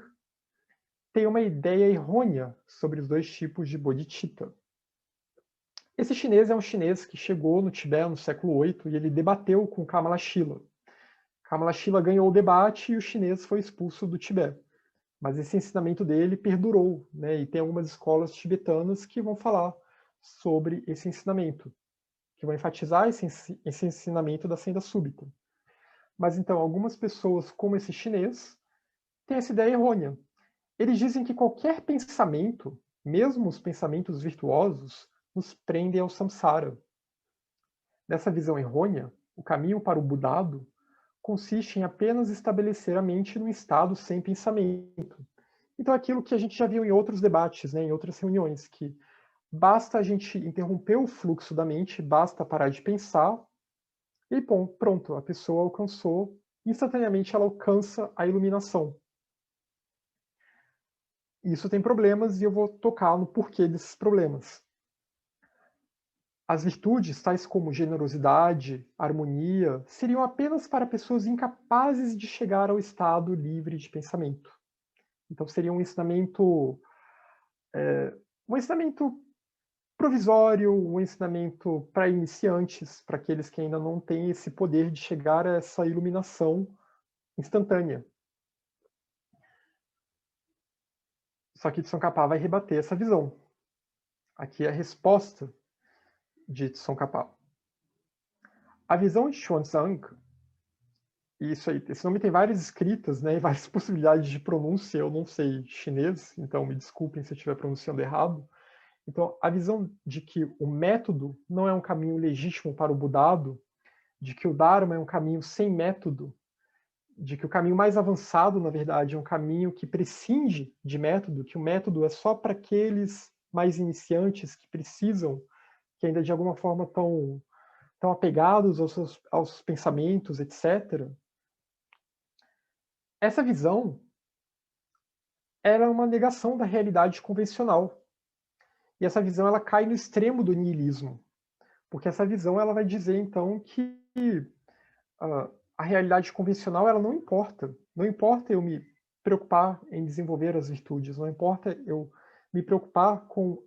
têm uma ideia errônea sobre os dois tipos de bodhicitta. Esse chinês é um chinês que chegou no Tibete no século VIII e ele debateu com Kamalashila. Kamalashila ganhou o debate e o chinês foi expulso do Tibete. Mas esse ensinamento dele perdurou, né? E tem algumas escolas tibetanas que vão falar sobre esse ensinamento, que vão enfatizar esse ensinamento da senda súbita. Mas então, algumas pessoas, como esse chinês, têm essa ideia errônea. Eles dizem que qualquer pensamento, mesmo os pensamentos virtuosos, nos prendem ao samsara. Nessa visão errônea, o caminho para o Budado consiste em apenas estabelecer a mente num estado sem pensamento. Então, aquilo que a gente já viu em outros debates, né, em outras reuniões, que basta a gente interromper o fluxo da mente, basta parar de pensar, e bom, pronto, a pessoa alcançou, instantaneamente ela alcança a iluminação. Isso tem problemas e eu vou tocar no porquê desses problemas. As virtudes, tais como generosidade, harmonia, seriam apenas para pessoas incapazes de chegar ao estado livre de pensamento. Então seria um ensinamento provisório, um ensinamento para iniciantes, para aqueles que ainda não têm esse poder de chegar a essa iluminação instantânea. Só que Tsongkhapa vai rebater essa visão. Aqui é a resposta de Tsongkhapa. A visão de Xuanzang, e isso aí, esse nome tem várias escritas, né, e várias possibilidades de pronúncia, eu não sei chinês, então me desculpem se eu estiver pronunciando errado. Então, a visão de que o método não é um caminho legítimo para o Budado, de que o Dharma é um caminho sem método, de que o caminho mais avançado, na verdade, é um caminho que prescinde de método, que o método é só para aqueles mais iniciantes que precisam, que ainda de alguma forma estão apegados aos pensamentos, etc. Essa visão era uma negação da realidade convencional. E essa visão ela cai no extremo do niilismo, porque essa visão ela vai dizer então que a realidade convencional ela não importa. Não importa eu me preocupar em desenvolver as virtudes, não importa eu me preocupar com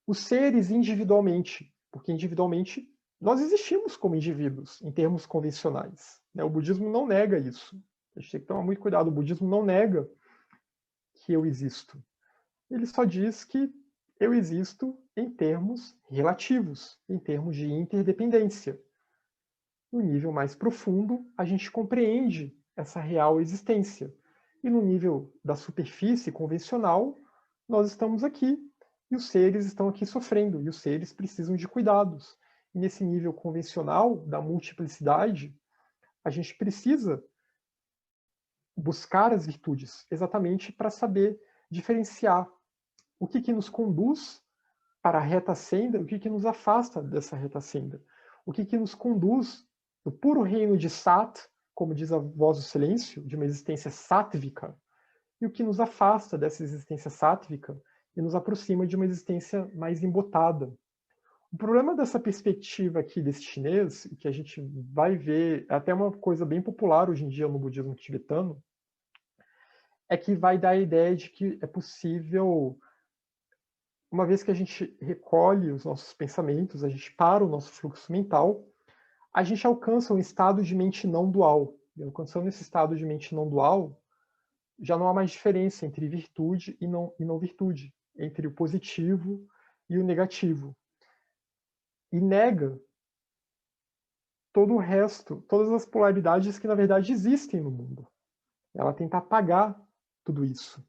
os seres individualmente, porque individualmente nós existimos como indivíduos em termos convencionais. O budismo não nega isso. A gente tem que tomar muito cuidado. O budismo não nega que eu existo. Ele só diz que eu existo em termos relativos, em termos de interdependência. No nível mais profundo, a gente compreende essa real existência. E no nível da superfície convencional, nós estamos aqui e os seres estão aqui sofrendo, e os seres precisam de cuidados. E nesse nível convencional da multiplicidade, a gente precisa buscar as virtudes, exatamente para saber diferenciar o que nos conduz para a reta senda, o que nos afasta dessa reta senda, o que nos conduz do puro reino de Sat, como diz a voz do silêncio, de uma existência sátvica, e o que nos afasta dessa existência sátvica e nos aproxima de uma existência mais embotada. O problema dessa perspectiva aqui desse chinês, que a gente vai ver, é até uma coisa bem popular hoje em dia no budismo tibetano, é que vai dar a ideia de que é possível, uma vez que a gente recolhe os nossos pensamentos, a gente para o nosso fluxo mental, a gente alcança um estado de mente não dual. E alcançando esse estado de mente não dual, já não há mais diferença entre virtude e não virtude, entre o positivo e o negativo. E nega todo o resto, todas as polaridades que na verdade existem no mundo. Ela tenta apagar tudo isso.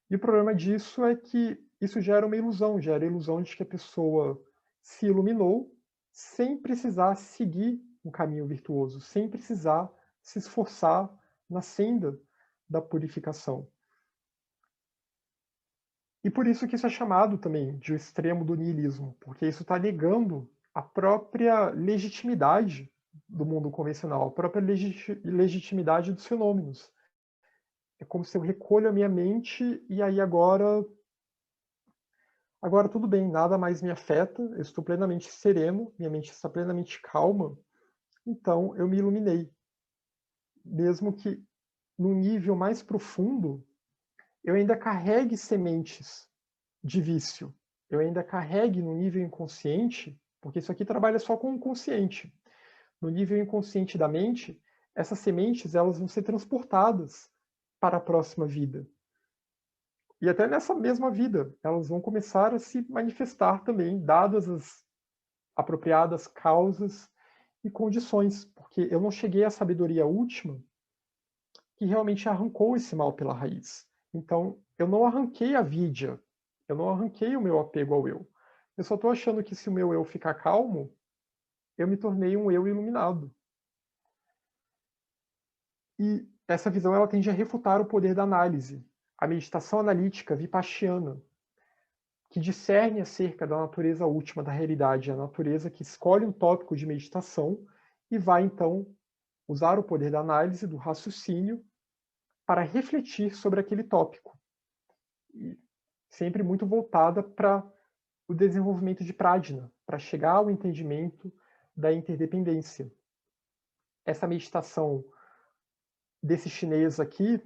E o problema disso é que isso gera uma ilusão, gera a ilusão de que a pessoa se iluminou sem precisar seguir um caminho virtuoso, sem precisar se esforçar na senda da purificação. E por isso que isso é chamado também de o extremo do niilismo, porque isso está negando a própria legitimidade do mundo convencional, a própria legitimidade dos fenômenos. É como se eu recolho a minha mente e aí agora tudo bem, nada mais me afeta, eu estou plenamente sereno, minha mente está plenamente calma, então eu me iluminei. Mesmo que no nível mais profundo, eu ainda carregue sementes de vício, eu ainda carregue no nível inconsciente, porque isso aqui trabalha só com o consciente. No nível inconsciente da mente, essas sementes elas vão ser transportadas para a próxima vida. E até nessa mesma vida, elas vão começar a se manifestar também, dadas as apropriadas causas e condições, porque eu não cheguei à sabedoria última que realmente arrancou esse mal pela raiz. Então, eu não arranquei a vidya, eu não arranquei o meu apego ao eu. Eu só estou achando que se o meu eu ficar calmo, eu me tornei um eu iluminado. E essa visão ela tende a refutar o poder da análise, a meditação analítica vipassana, que discerne acerca da natureza última da realidade, a natureza que escolhe um tópico de meditação e vai, então, usar o poder da análise, do raciocínio, para refletir sobre aquele tópico. E sempre muito voltada para o desenvolvimento de prajna, para chegar ao entendimento da interdependência. Essa meditação desse chinês aqui,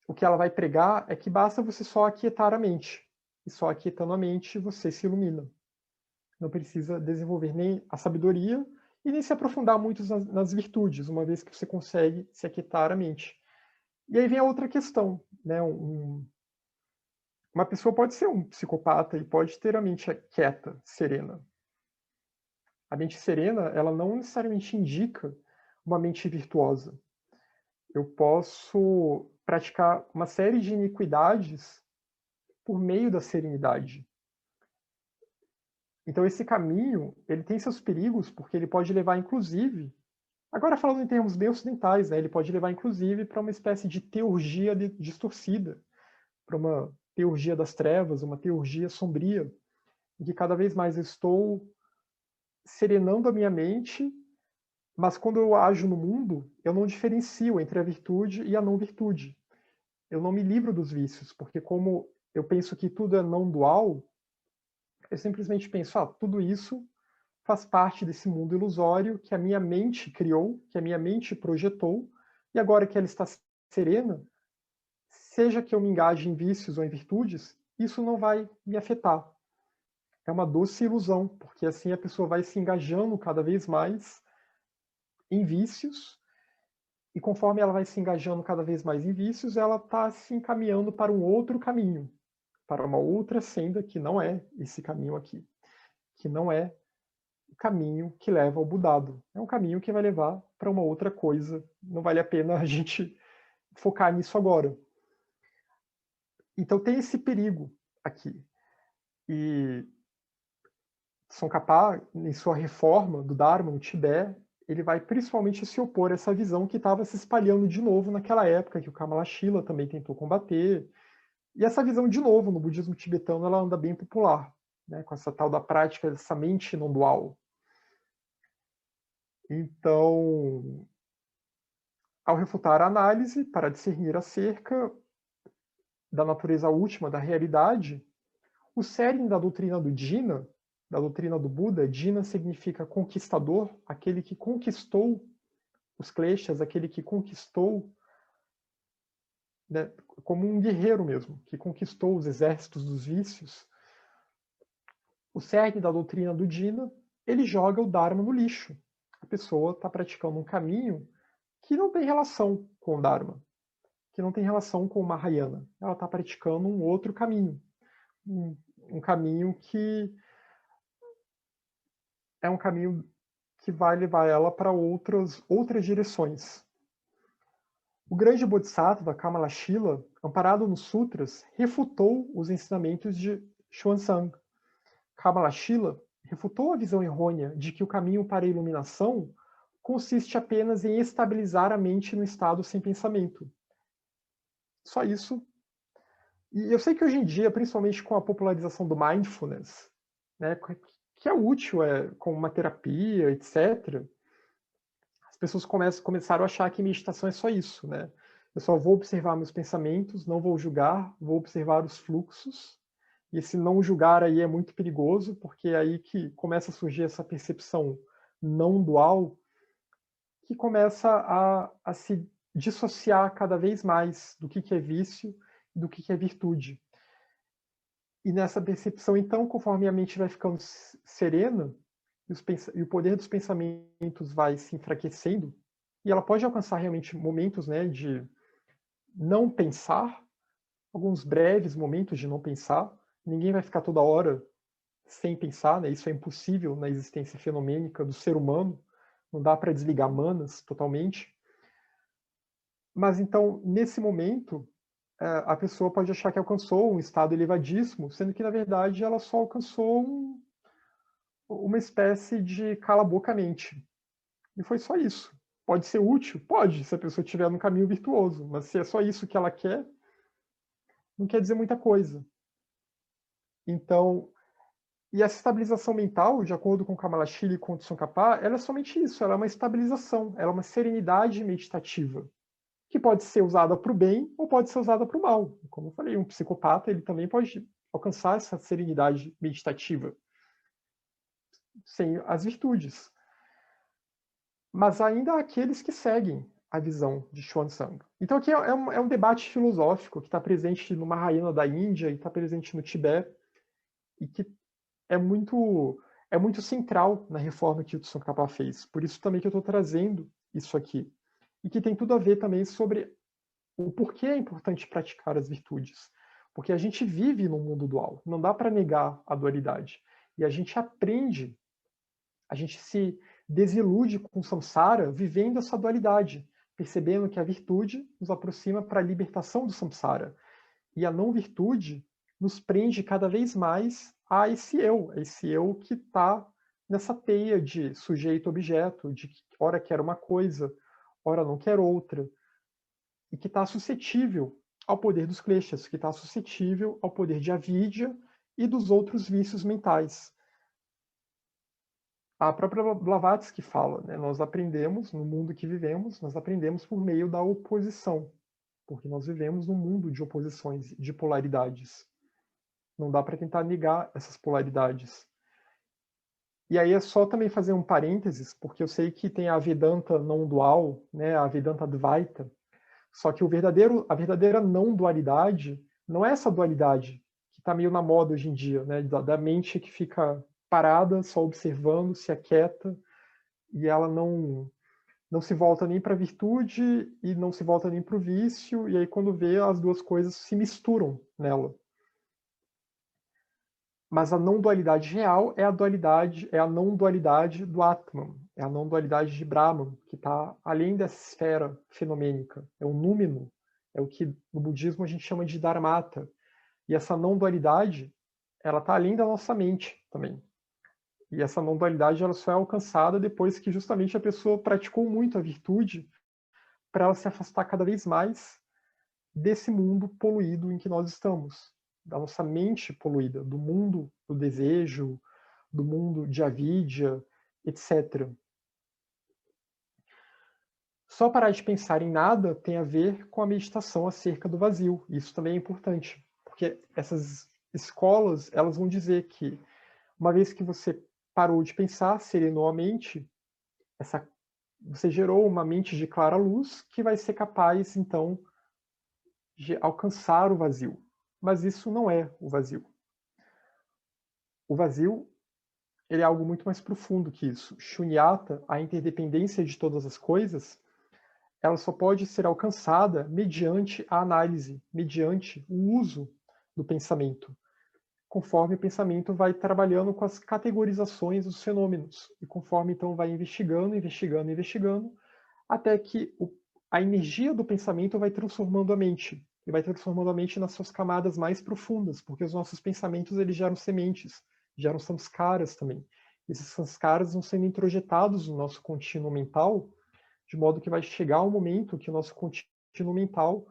o que ela vai pregar é que basta você só aquietar a mente. E só aquietando a mente você se ilumina. Não precisa desenvolver nem a sabedoria e nem se aprofundar muito nas virtudes, uma vez que você consegue se aquietar a mente. E aí vem a outra questão, né? Uma pessoa pode ser um psicopata e pode ter a mente quieta, serena. A mente serena, ela não necessariamente indica uma mente virtuosa. Eu posso praticar uma série de iniquidades por meio da serenidade. Então esse caminho, ele tem seus perigos, porque ele pode levar, inclusive, agora falando em termos bem ocidentais, né, ele pode levar, inclusive, para uma espécie de teurgia distorcida, para uma teurgia das trevas, uma teurgia sombria, em que cada vez mais eu estou serenando a minha mente, mas quando eu ajo no mundo, eu não diferencio entre a virtude e a não virtude. Eu não me livro dos vícios, porque como eu penso que tudo é não dual, eu simplesmente penso, tudo isso faz parte desse mundo ilusório que a minha mente criou, que a minha mente projetou, e agora que ela está serena, seja que eu me engaje em vícios ou em virtudes, isso não vai me afetar. É uma doce ilusão, porque assim a pessoa vai se engajando cada vez mais em vícios, e conforme ela vai se engajando cada vez mais em vícios, ela está se encaminhando para um outro caminho, para uma outra senda que não é esse caminho aqui, que não é caminho que leva ao Budado. É um caminho que vai levar para uma outra coisa. Não vale a pena a gente focar nisso agora. Então tem esse perigo aqui. E Tsongkhapa, em sua reforma do Dharma no Tibete, ele vai principalmente se opor a essa visão que estava se espalhando de novo naquela época, que o Kamalashila também tentou combater. E essa visão, de novo, no budismo tibetano, ela anda bem popular, né, com essa tal da prática dessa mente não dual. Então, ao refutar a análise, para discernir acerca da natureza última da realidade, o cerne da doutrina do Jina, da doutrina do Buda, Jina significa conquistador, aquele que conquistou os kleshas, aquele que conquistou, né, como um guerreiro mesmo, que conquistou os exércitos dos vícios. O cerne da doutrina do Jina, ele joga o Dharma no lixo. A pessoa está praticando um caminho que não tem relação com o Dharma, que não tem relação com o Mahayana. Ela está praticando um outro caminho, um caminho que é um caminho que vai levar ela para outras direções. O grande Bodhisattva, Kamalashila, amparado nos sutras, refutou os ensinamentos de Xuanzang. Kamalashila refutou a visão errônea de que o caminho para a iluminação consiste apenas em estabilizar a mente no estado sem pensamento. Só isso. E eu sei que hoje em dia, principalmente com a popularização do mindfulness, né, que é útil como uma terapia, etc., as pessoas começaram a achar que meditação é só isso, né? Eu só vou observar meus pensamentos, não vou julgar, vou observar os fluxos. E esse não julgar aí é muito perigoso, porque é aí que começa a surgir essa percepção não dual, que começa a se dissociar cada vez mais do que é vício e do que é virtude. E nessa percepção, então, conforme a mente vai ficando serena, e o poder dos pensamentos vai se enfraquecendo, e ela pode alcançar realmente momentos, né, de não pensar, alguns breves momentos de não pensar. Ninguém vai ficar toda hora sem pensar, né? Isso é impossível na existência fenomênica do ser humano. Não dá para desligar manas totalmente. Mas então, nesse momento, a pessoa pode achar que alcançou um estado elevadíssimo, sendo que, na verdade, ela só alcançou uma espécie de cala-boca-mente. E foi só isso. Pode ser útil? Pode, se a pessoa estiver no caminho virtuoso. Mas se é só isso que ela quer, não quer dizer muita coisa. Então, e essa estabilização mental, de acordo com Kamalashila e com Tsongkhapa, ela é somente isso, ela é uma estabilização, ela é uma serenidade meditativa, que pode ser usada para o bem ou pode ser usada para o mal. Como eu falei, um psicopata ele também pode alcançar essa serenidade meditativa, sem as virtudes. Mas ainda há aqueles que seguem a visão de Xuanzang. Então aqui é um debate filosófico que está presente no Mahayana da Índia e está presente no Tibete, e que é muito central na reforma que o Tsongkhapa fez. Por isso também que eu estou trazendo isso aqui. E que tem tudo a ver também sobre o porquê é importante praticar as virtudes. Porque a gente vive num mundo dual. Não dá para negar a dualidade. E a gente aprende, a gente se desilude com o samsara vivendo essa dualidade, percebendo que a virtude nos aproxima para a libertação do samsara. E a não virtude nos prende cada vez mais a esse eu que está nessa teia de sujeito-objeto, de que ora quer uma coisa, ora não quer outra, e que está suscetível ao poder dos kleshas, que está suscetível ao poder de avidya e dos outros vícios mentais. A própria Blavatsky fala, né, nós aprendemos, no mundo que vivemos, nós aprendemos por meio da oposição, porque nós vivemos num mundo de oposições, de polaridades. Não dá para tentar negar essas polaridades. E aí é só também fazer um parênteses, porque eu sei que tem a Vedanta não dual, né, a Vedanta Advaita, só que a verdadeira não dualidade não é essa dualidade que está meio na moda hoje em dia, né, da mente que fica parada, só observando, se aquieta, e ela não se volta nem para a virtude e não se volta nem para o vício, e aí quando vê, as duas coisas se misturam nela. Mas a não dualidade real é a não dualidade do Atman, é a não dualidade de Brahman, que está além dessa esfera fenomênica, é o númeno, é o que no budismo a gente chama de Dharmata. E essa não dualidade, ela está além da nossa mente também. E essa não dualidade ela só é alcançada depois que justamente a pessoa praticou muito a virtude para ela se afastar cada vez mais desse mundo poluído em que nós estamos, da nossa mente poluída, do mundo do desejo, do mundo de avidya, etc. Só parar de pensar em nada tem a ver com a meditação acerca do vazio. Isso também é importante, porque essas escolas elas vão dizer que uma vez que você parou de pensar, serenou a mente, você gerou uma mente de clara luz que vai ser capaz, então, de alcançar o vazio. Mas isso não é o vazio. O vazio ele é algo muito mais profundo que isso. Shunyata, a interdependência de todas as coisas, ela só pode ser alcançada mediante a análise, mediante o uso do pensamento, conforme o pensamento vai trabalhando com as categorizações dos fenômenos, e conforme então vai investigando, investigando, investigando, até que a energia do pensamento vai transformando a mente, e vai transformando a mente nas suas camadas mais profundas, porque os nossos pensamentos eles geram sementes, geram samskaras também. Esses samskaras vão sendo introjetados no nosso contínuo mental, de modo que vai chegar um momento que o nosso contínuo mental,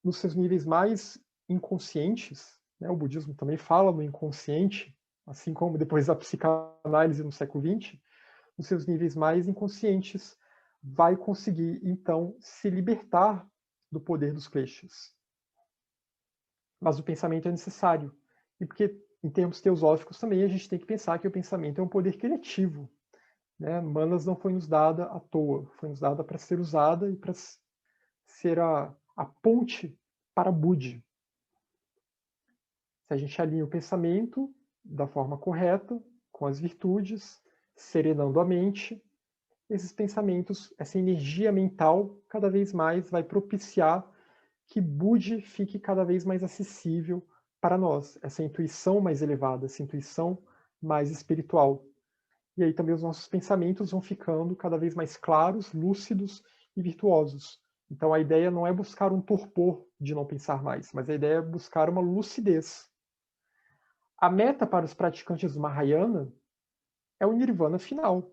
nos seus níveis mais inconscientes, né, o budismo também fala no inconsciente, assim como depois da psicanálise no século XX, nos seus níveis mais inconscientes, vai conseguir, então, se libertar do poder dos kleshas. Mas o pensamento é necessário. E porque, em termos teosóficos também, a gente tem que pensar que o pensamento é um poder criativo. Né? Manas não foi nos dada à toa, foi nos dada para ser usada e para ser a ponte para Budi. Se a gente alinha o pensamento da forma correta, com as virtudes, serenando a mente, esses pensamentos, essa energia mental, cada vez mais vai propiciar que Budi fique cada vez mais acessível para nós, essa intuição mais elevada, essa intuição mais espiritual. E aí também os nossos pensamentos vão ficando cada vez mais claros, lúcidos e virtuosos. Então a ideia não é buscar um torpor de não pensar mais, mas a ideia é buscar uma lucidez. A meta para os praticantes do Mahayana é o nirvana final.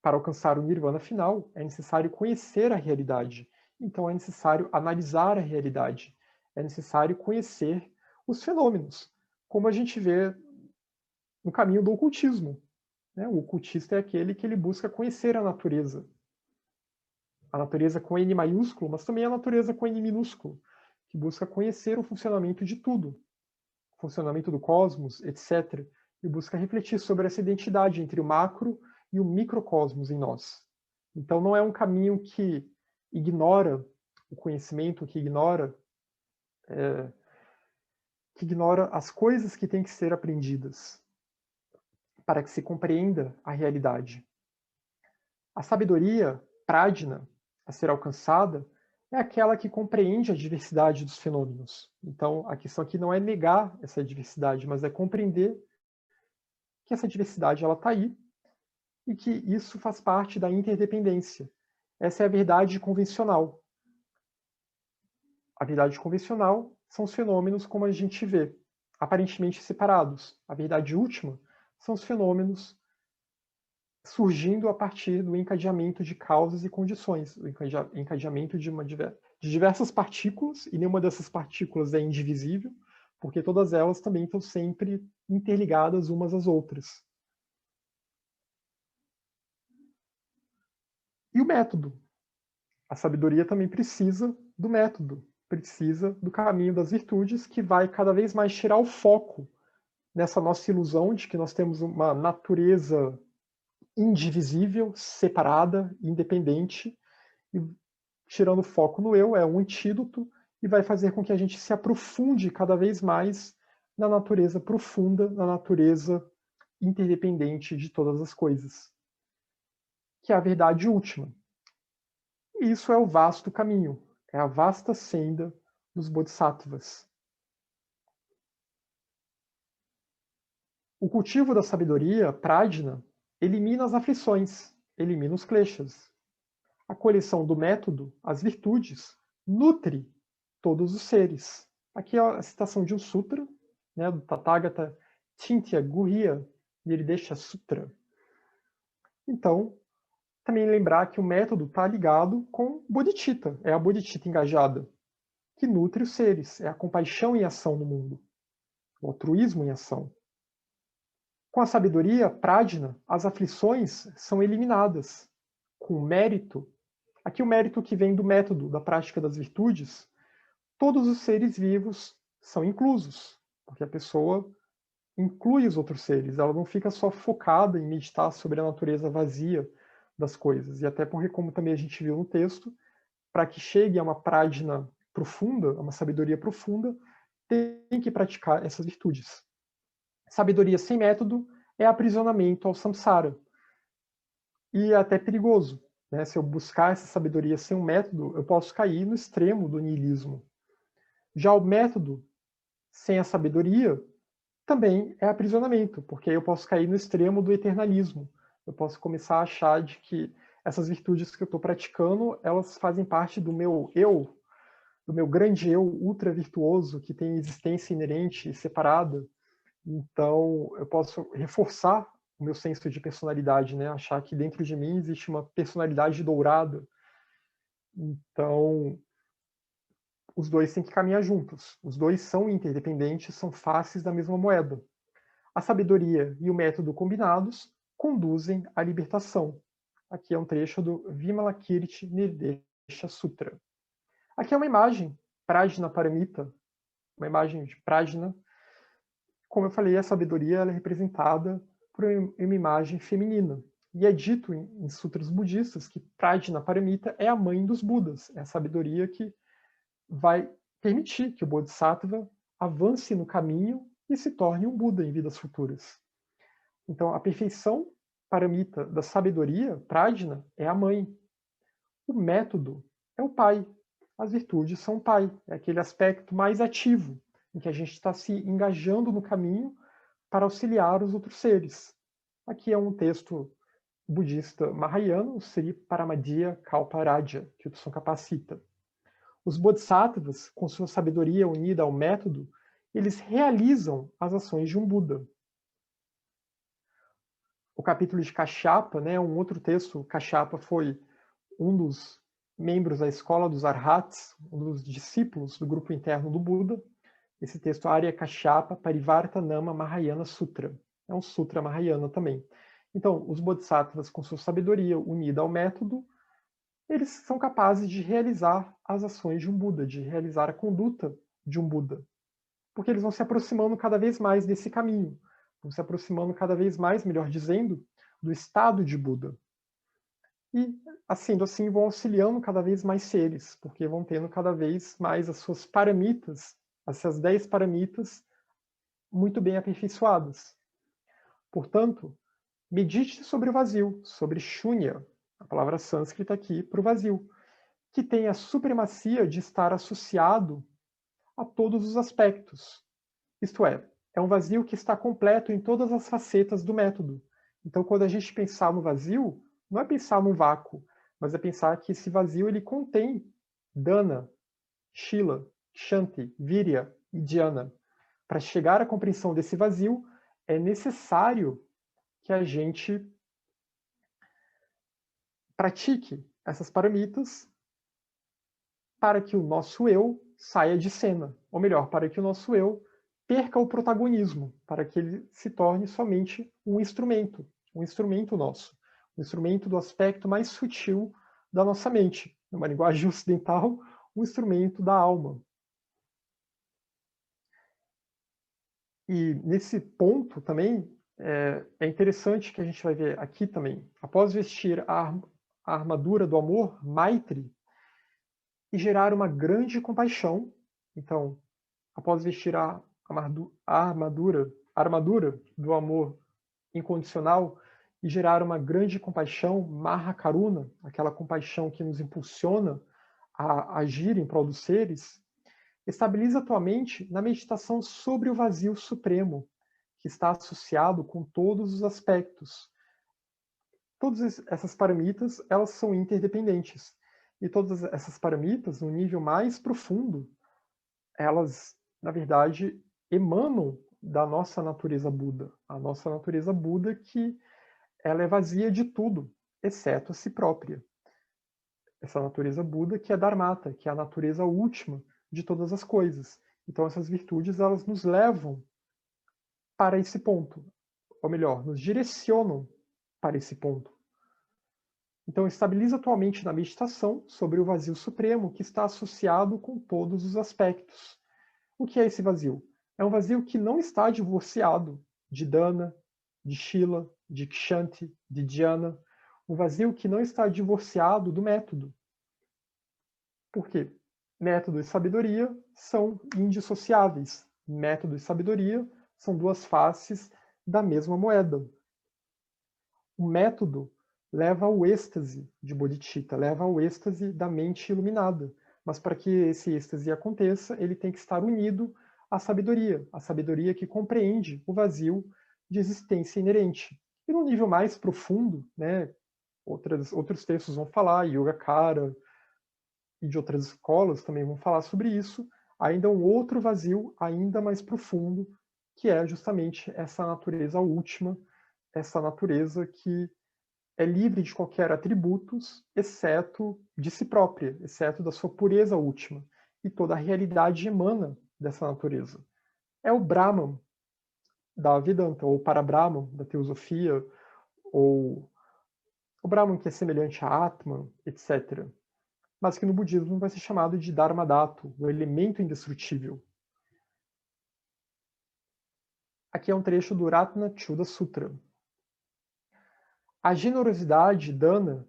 Para alcançar o nirvana final, é necessário conhecer a realidade. Então é necessário analisar a realidade. É necessário conhecer os fenômenos, como a gente vê no caminho do ocultismo. O ocultista é aquele que ele busca conhecer a natureza. A natureza com N maiúsculo, mas também a natureza com N minúsculo, que busca conhecer o funcionamento de tudo, o funcionamento do cosmos, etc. E busca refletir sobre essa identidade entre o macro e o microcosmos em nós. Então não é um caminho que ignora o conhecimento, que ignora as coisas que têm que ser aprendidas para que se compreenda a realidade. A sabedoria prajna a ser alcançada é aquela que compreende a diversidade dos fenômenos. Então, a questão aqui não é negar essa diversidade, mas é compreender que essa diversidade ela está aí e que isso faz parte da interdependência. Essa é a verdade convencional. A verdade convencional são os fenômenos como a gente vê, aparentemente separados. A verdade última são os fenômenos surgindo a partir do encadeamento de causas e condições, o encadeamento de diversas partículas, e nenhuma dessas partículas é indivisível, porque todas elas também estão sempre interligadas umas às outras. E o método. A sabedoria também precisa do método, precisa do caminho das virtudes, que vai cada vez mais tirar o foco nessa nossa ilusão de que nós temos uma natureza indivisível, separada, independente, e tirando foco no eu, é um antídoto e vai fazer com que a gente se aprofunde cada vez mais na natureza profunda, na natureza interdependente de todas as coisas, que é a verdade última. E isso é o vasto caminho, é a vasta senda dos bodhisattvas. O cultivo da sabedoria, prajna, elimina as aflições, elimina os kleshas. A coleção do método, as virtudes, nutre todos os seres. Aqui é a citação de um sutra, né, do Tathagata Chintya Gurya Nirdesha Sutra. Então, também lembrar que o método está ligado com bodhicitta, é a bodhicitta engajada, que nutre os seres, é a compaixão em ação no mundo, o altruísmo em ação. Com a sabedoria, prajna, as aflições são eliminadas. Com o mérito, aqui o mérito que vem do método, da prática das virtudes, todos os seres vivos são inclusos, porque a pessoa inclui os outros seres, ela não fica só focada em meditar sobre a natureza vazia das coisas. E até porque, como também a gente viu no texto, para que chegue a uma prajna profunda, a uma sabedoria profunda, tem que praticar essas virtudes. Sabedoria sem método é aprisionamento ao samsara. E é até perigoso. Né? Se eu buscar essa sabedoria sem um método, eu posso cair no extremo do niilismo. Já o método sem a sabedoria também é aprisionamento, porque aí eu posso cair no extremo do eternalismo. Eu posso começar a achar de que essas virtudes que eu estou praticando, elas fazem parte do meu eu, do meu grande eu ultra virtuoso, que tem existência inerente e separada. Então, eu posso reforçar o meu senso de personalidade, né? Achar que dentro de mim existe uma personalidade dourada. Então, os dois têm que caminhar juntos. Os dois são interdependentes, são faces da mesma moeda. A sabedoria e o método combinados conduzem à libertação. Aqui é um trecho do Vimalakirti Nirdesha Sutra. Aqui é uma imagem, Prajna Paramita, uma imagem de Prajna. Como eu falei, a sabedoria ela é representada por uma imagem feminina. E é dito em sutras budistas que Prajna Paramita é a mãe dos Budas, é a sabedoria que vai permitir que o Bodhisattva avance no caminho e se torne um Buda em vidas futuras. Então, a perfeição paramita da sabedoria, prajna, é a mãe. O método é o pai. As virtudes são o pai. É aquele aspecto mais ativo, em que a gente está se engajando no caminho para auxiliar os outros seres. Aqui é um texto budista mahayana, o Sri Paramadhya Kalparaja, que o Tsongkhapa cita. Os bodhisattvas, com sua sabedoria unida ao método, eles realizam as ações de um Buda. O capítulo de Kashyapa, né, um outro texto, Kashyapa foi um dos membros da escola dos Arhats, um dos discípulos do grupo interno do Buda. Esse texto, Arya Kashyapa Parivartanama Mahayana Sutra. É um sutra Mahayana também. Então, os bodhisattvas, com sua sabedoria unida ao método, eles são capazes de realizar as ações de um Buda, de realizar a conduta de um Buda. Porque eles vão se aproximando cada vez mais desse caminho, vão se aproximando cada vez mais, melhor dizendo, do estado de Buda. E, assim, vão auxiliando cada vez mais seres, porque vão tendo cada vez mais as suas paramitas, essas 10 paramitas, muito bem aperfeiçoadas. Portanto, medite sobre o vazio, sobre shunya, a palavra sânscrita aqui para o vazio, que tem a supremacia de estar associado a todos os aspectos. Isto é um vazio que está completo em todas as facetas do método. Então, quando a gente pensar no vazio, não é pensar num vácuo, mas é pensar que esse vazio ele contém dana, shila, shanti, virya e dhyana. Para chegar à compreensão desse vazio, é necessário que a gente pratique essas paramitas para que o nosso eu saia de cena, ou melhor, para que o nosso eu perca o protagonismo, para que ele se torne somente um instrumento nosso, um instrumento do aspecto mais sutil da nossa mente, numa linguagem ocidental, um instrumento da alma. E nesse ponto também é interessante que a gente vai ver aqui também, após vestir a armadura do amor, Maitri, e gerar uma grande compaixão. Então, após vestir a armadura do amor incondicional e gerar uma grande compaixão, Maha Karuna, aquela compaixão que nos impulsiona a agir em prol dos seres, estabiliza a tua mente na meditação sobre o vazio supremo, que está associado com todos os aspectos. Todas essas paramitas, elas são interdependentes. E todas essas paramitas, no nível mais profundo, elas, na verdade, emanam da nossa natureza Buda. A nossa natureza Buda que ela é vazia de tudo, exceto a si própria. Essa natureza Buda que é Dharmata, que é a natureza última de todas as coisas. Então essas virtudes, elas nos levam para esse ponto. Ou melhor, nos direcionam para esse ponto. Então, estabiliza atualmente na meditação sobre o vazio supremo que está associado com todos os aspectos. O que é esse vazio? É um vazio que não está divorciado de Dana, de Shila, de Kshanti, de Dhyana. Um vazio que não está divorciado do método. Por quê? Método e sabedoria são indissociáveis. Método e sabedoria são duas faces da mesma moeda. O método leva ao êxtase de bodhicitta, leva ao êxtase da mente iluminada. Mas para que esse êxtase aconteça, ele tem que estar unido à sabedoria, a sabedoria que compreende o vazio de existência inerente. E no nível mais profundo, né, outros textos vão falar, Yogacara e de outras escolas também vão falar sobre isso, ainda um outro vazio ainda mais profundo, que é justamente essa natureza última, essa natureza que é livre de qualquer atributos, exceto de si própria, exceto da sua pureza última. E toda a realidade emana dessa natureza. É o Brahman da Vedanta, ou Parabrahman da teosofia, ou o Brahman que é semelhante a Atman, etc. Mas que no budismo vai ser chamado de Dharmadhatu, o elemento indestrutível. Aqui é um trecho do Ratnachuda Sutra. A generosidade, dana,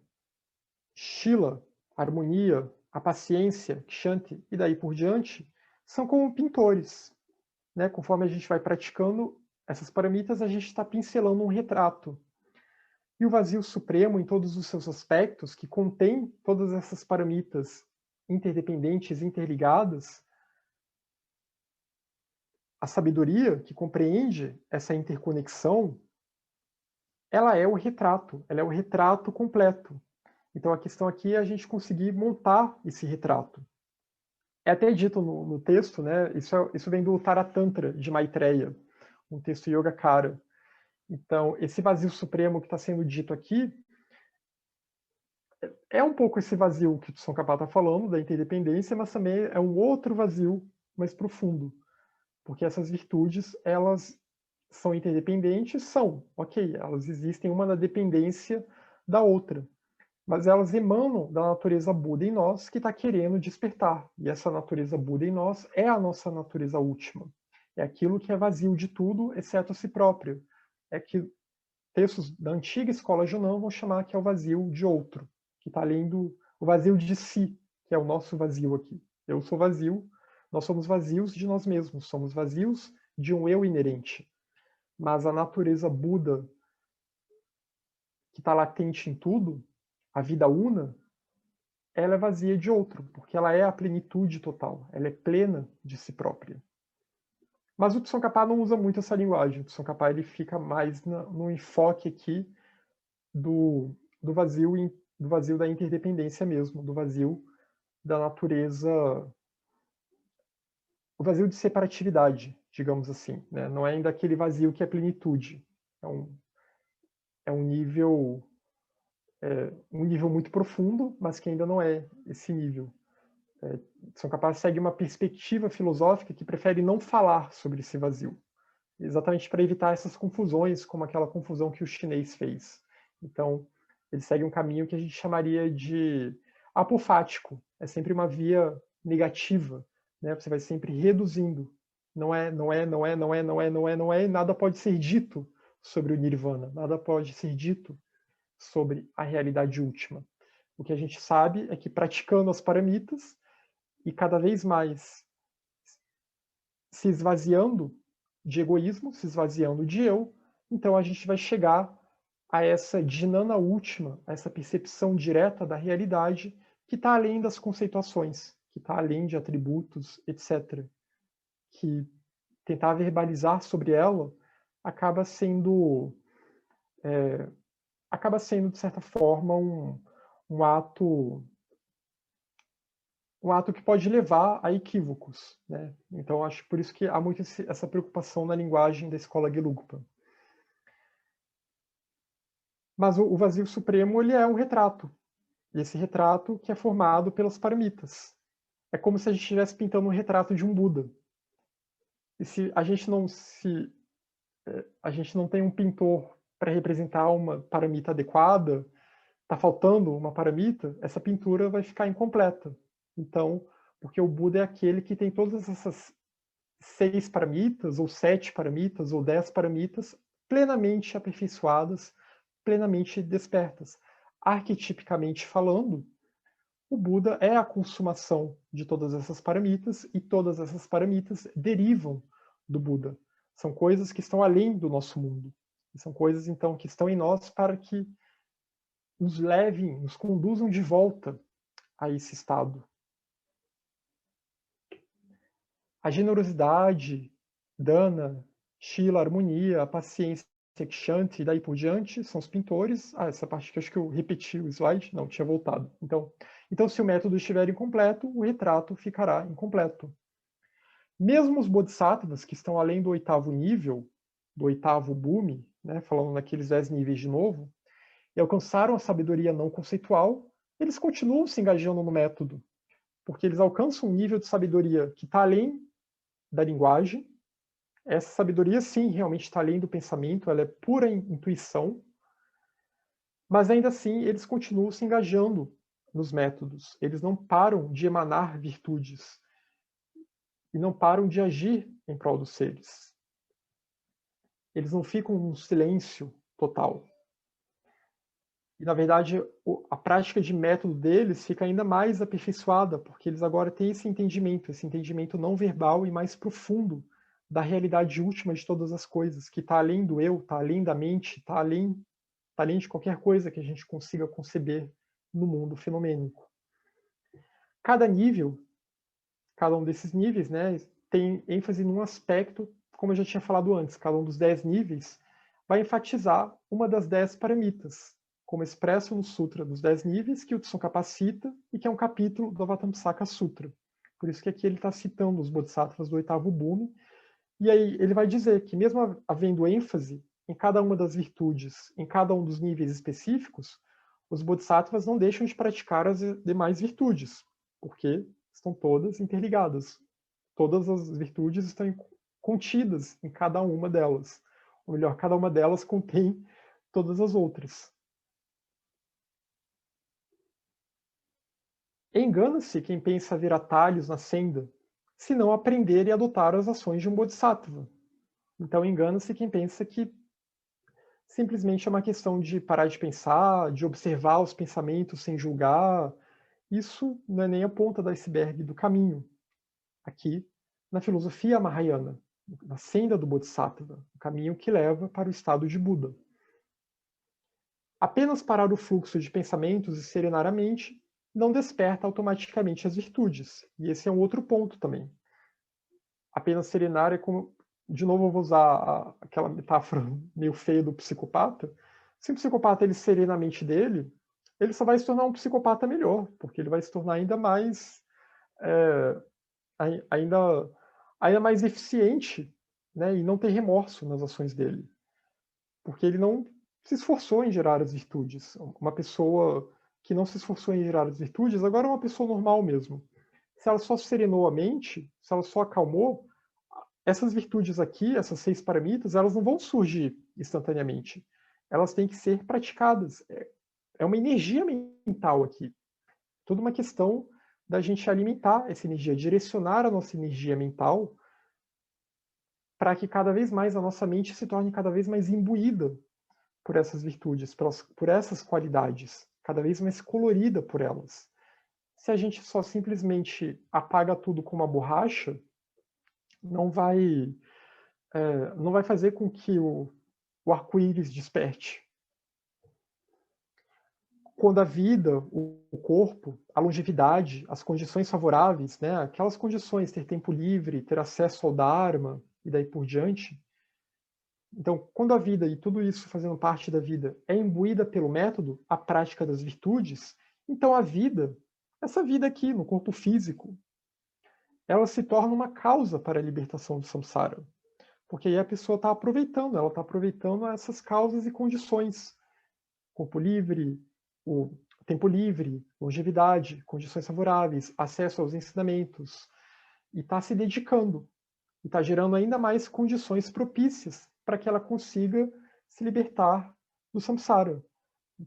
shila, harmonia, a paciência, kshanti e daí por diante, são como pintores. Né? Conforme a gente vai praticando essas paramitas, a gente está pincelando um retrato. E o vazio supremo, em todos os seus aspectos, que contém todas essas paramitas interdependentes, interligadas, a sabedoria que compreende essa interconexão, ela é o retrato, ela é o retrato completo. Então a questão aqui é a gente conseguir montar esse retrato. É até dito no texto, né? Isso vem do Taratantra de Maitreya, um texto Yogacara. Então, esse vazio supremo que está sendo dito aqui é um pouco esse vazio que o Tsongkhapa está falando, da interdependência, mas também é um outro vazio mais profundo. Porque essas virtudes, elas são interdependentes? São, ok, elas existem uma na dependência da outra. Mas elas emanam da natureza Buda em nós que está querendo despertar. E essa natureza Buda em nós é a nossa natureza última. É aquilo que é vazio de tudo, exceto a si próprio. É que textos da antiga escola Junã vão chamar que é o vazio de outro, que está além do o vazio de si, que é o nosso vazio aqui. Eu sou vazio, nós somos vazios de nós mesmos, somos vazios de um eu inerente. Mas a natureza Buda, que está latente em tudo, a vida una, ela é vazia de outro, porque ela é a plenitude total, ela é plena de si própria. Mas o Tsongkhapa não usa muito essa linguagem. O Tsongkhapa ele fica mais no enfoque aqui do vazio da interdependência mesmo, do vazio da natureza, o vazio de separatividade, digamos assim. Né? Não é ainda aquele vazio que é plenitude. É um nível muito profundo, mas que ainda não é esse nível. São capazes de seguir uma perspectiva filosófica que prefere não falar sobre esse vazio, exatamente para evitar essas confusões, como aquela confusão que o chinês fez. Então, ele segue um caminho que a gente chamaria de apofático. É sempre uma via negativa, né? Você vai sempre reduzindo. Não é, não é, não é, não é, não é, não é, não é, e nada pode ser dito sobre o nirvana, nada pode ser dito sobre a realidade última. O que a gente sabe é que praticando as paramitas e cada vez mais se esvaziando de egoísmo, se esvaziando de eu, então a gente vai chegar a essa dhinana última, a essa percepção direta da realidade que está além das conceituações, que está além de atributos, etc. Que tentar verbalizar sobre ela acaba sendo, de certa forma, um ato que pode levar a equívocos, né? Então, acho por isso que há muito essa preocupação na linguagem da escola Gelugpa. Mas o vazio supremo, ele é um retrato. E esse retrato que é formado pelas paramitas. É como se a gente estivesse pintando um retrato de um Buda. E se a gente não tem um pintor para representar uma paramita adequada, está faltando uma paramita, essa pintura vai ficar incompleta. Então, porque o Buda é aquele que tem todas essas 6 paramitas, ou 7 paramitas, ou 10 paramitas plenamente aperfeiçoadas, plenamente despertas. Arquetipicamente falando, o Buda é a consumação de todas essas paramitas, e todas essas paramitas derivam do Buda. São coisas que estão além do nosso mundo. São coisas, então, que estão em nós para que nos levem, nos conduzam de volta a esse estado. A generosidade, dana, shila, harmonia, a paciência, kshanti e daí por diante são os pintores. Essa parte que eu acho que eu repeti o slide. Não, tinha voltado. Então, se o método estiver incompleto, o retrato ficará incompleto. Mesmo os bodhisattvas, que estão além do 8º nível, do 8º bhumi, né, falando naqueles 10 níveis de novo, e alcançaram a sabedoria não conceitual, eles continuam se engajando no método, porque eles alcançam um nível de sabedoria que está além da linguagem. Essa sabedoria, sim, realmente está além do pensamento, ela é pura intuição, mas ainda assim eles continuam se engajando nos métodos. Eles não param de emanar virtudes e não param de agir em prol dos seres. Eles não ficam num silêncio total. E, na verdade, a prática de método deles fica ainda mais aperfeiçoada, porque eles agora têm esse entendimento não verbal e mais profundo da realidade última de todas as coisas, que está além do eu, está além da mente, está além de qualquer coisa que a gente consiga conceber no mundo fenomênico. Cada nível, cada um desses níveis, né, tem ênfase num aspecto, como eu já tinha falado antes, cada um dos 10 níveis vai enfatizar uma das 10 paramitas, como expresso no Sutra dos 10 níveis, que o Tsongkhapa cita, e que é um capítulo do Avatamsaka Sutra. Por isso que aqui ele está citando os bodhisattvas do 8º bhumi, e aí ele vai dizer que mesmo havendo ênfase em cada uma das virtudes, em cada um dos níveis específicos, os bodhisattvas não deixam de praticar as demais virtudes, porque estão todas interligadas. Todas as virtudes estão contidas em cada uma delas. Ou melhor, cada uma delas contém todas as outras. Engana-se quem pensa ver atalhos na senda, se não aprender e adotar as ações de um bodhisattva. Então engana-se quem pensa que simplesmente é uma questão de parar de pensar, de observar os pensamentos sem julgar. Isso não é nem a ponta do iceberg do caminho. Aqui, na filosofia Mahayana, na senda do Bodhisattva, o caminho que leva para o estado de Buda. Apenas parar o fluxo de pensamentos e serenar a mente não desperta automaticamente as virtudes. E esse é um outro ponto também. Apenas serenar é como... De novo, eu vou usar aquela metáfora meio feia do psicopata. Se o psicopata ele serena a mente dele, ele só vai se tornar um psicopata melhor, porque ele vai se tornar ainda mais... ainda mais eficiente, né, e não ter remorso nas ações dele. Porque ele não se esforçou em gerar as virtudes. Uma pessoa que não se esforçou em gerar as virtudes, agora é uma pessoa normal mesmo. Se ela só serenou a mente, se ela só acalmou, essas virtudes aqui, essas 6 paramitas, elas não vão surgir instantaneamente. Elas têm que ser praticadas. É uma energia mental aqui. Toda uma questão da gente alimentar essa energia, direcionar a nossa energia mental para que cada vez mais a nossa mente se torne cada vez mais imbuída por essas virtudes, por essas qualidades, cada vez mais colorida por elas. Se a gente só simplesmente apaga tudo com uma borracha, não vai fazer com que o arco-íris desperte. Quando a vida, o corpo, a longevidade, as condições favoráveis, né, aquelas condições, ter tempo livre, ter acesso ao Dharma e daí por diante, Então, quando a vida e tudo isso fazendo parte da vida é imbuída pelo método, a prática das virtudes, então a vida, essa vida aqui no corpo físico, ela se torna uma causa para a libertação do samsara. Porque aí a pessoa está aproveitando, ela está aproveitando essas causas e condições. Corpo livre, o tempo livre, longevidade, condições favoráveis, acesso aos ensinamentos, e está se dedicando, e está gerando ainda mais condições propícias para que ela consiga se libertar do samsara.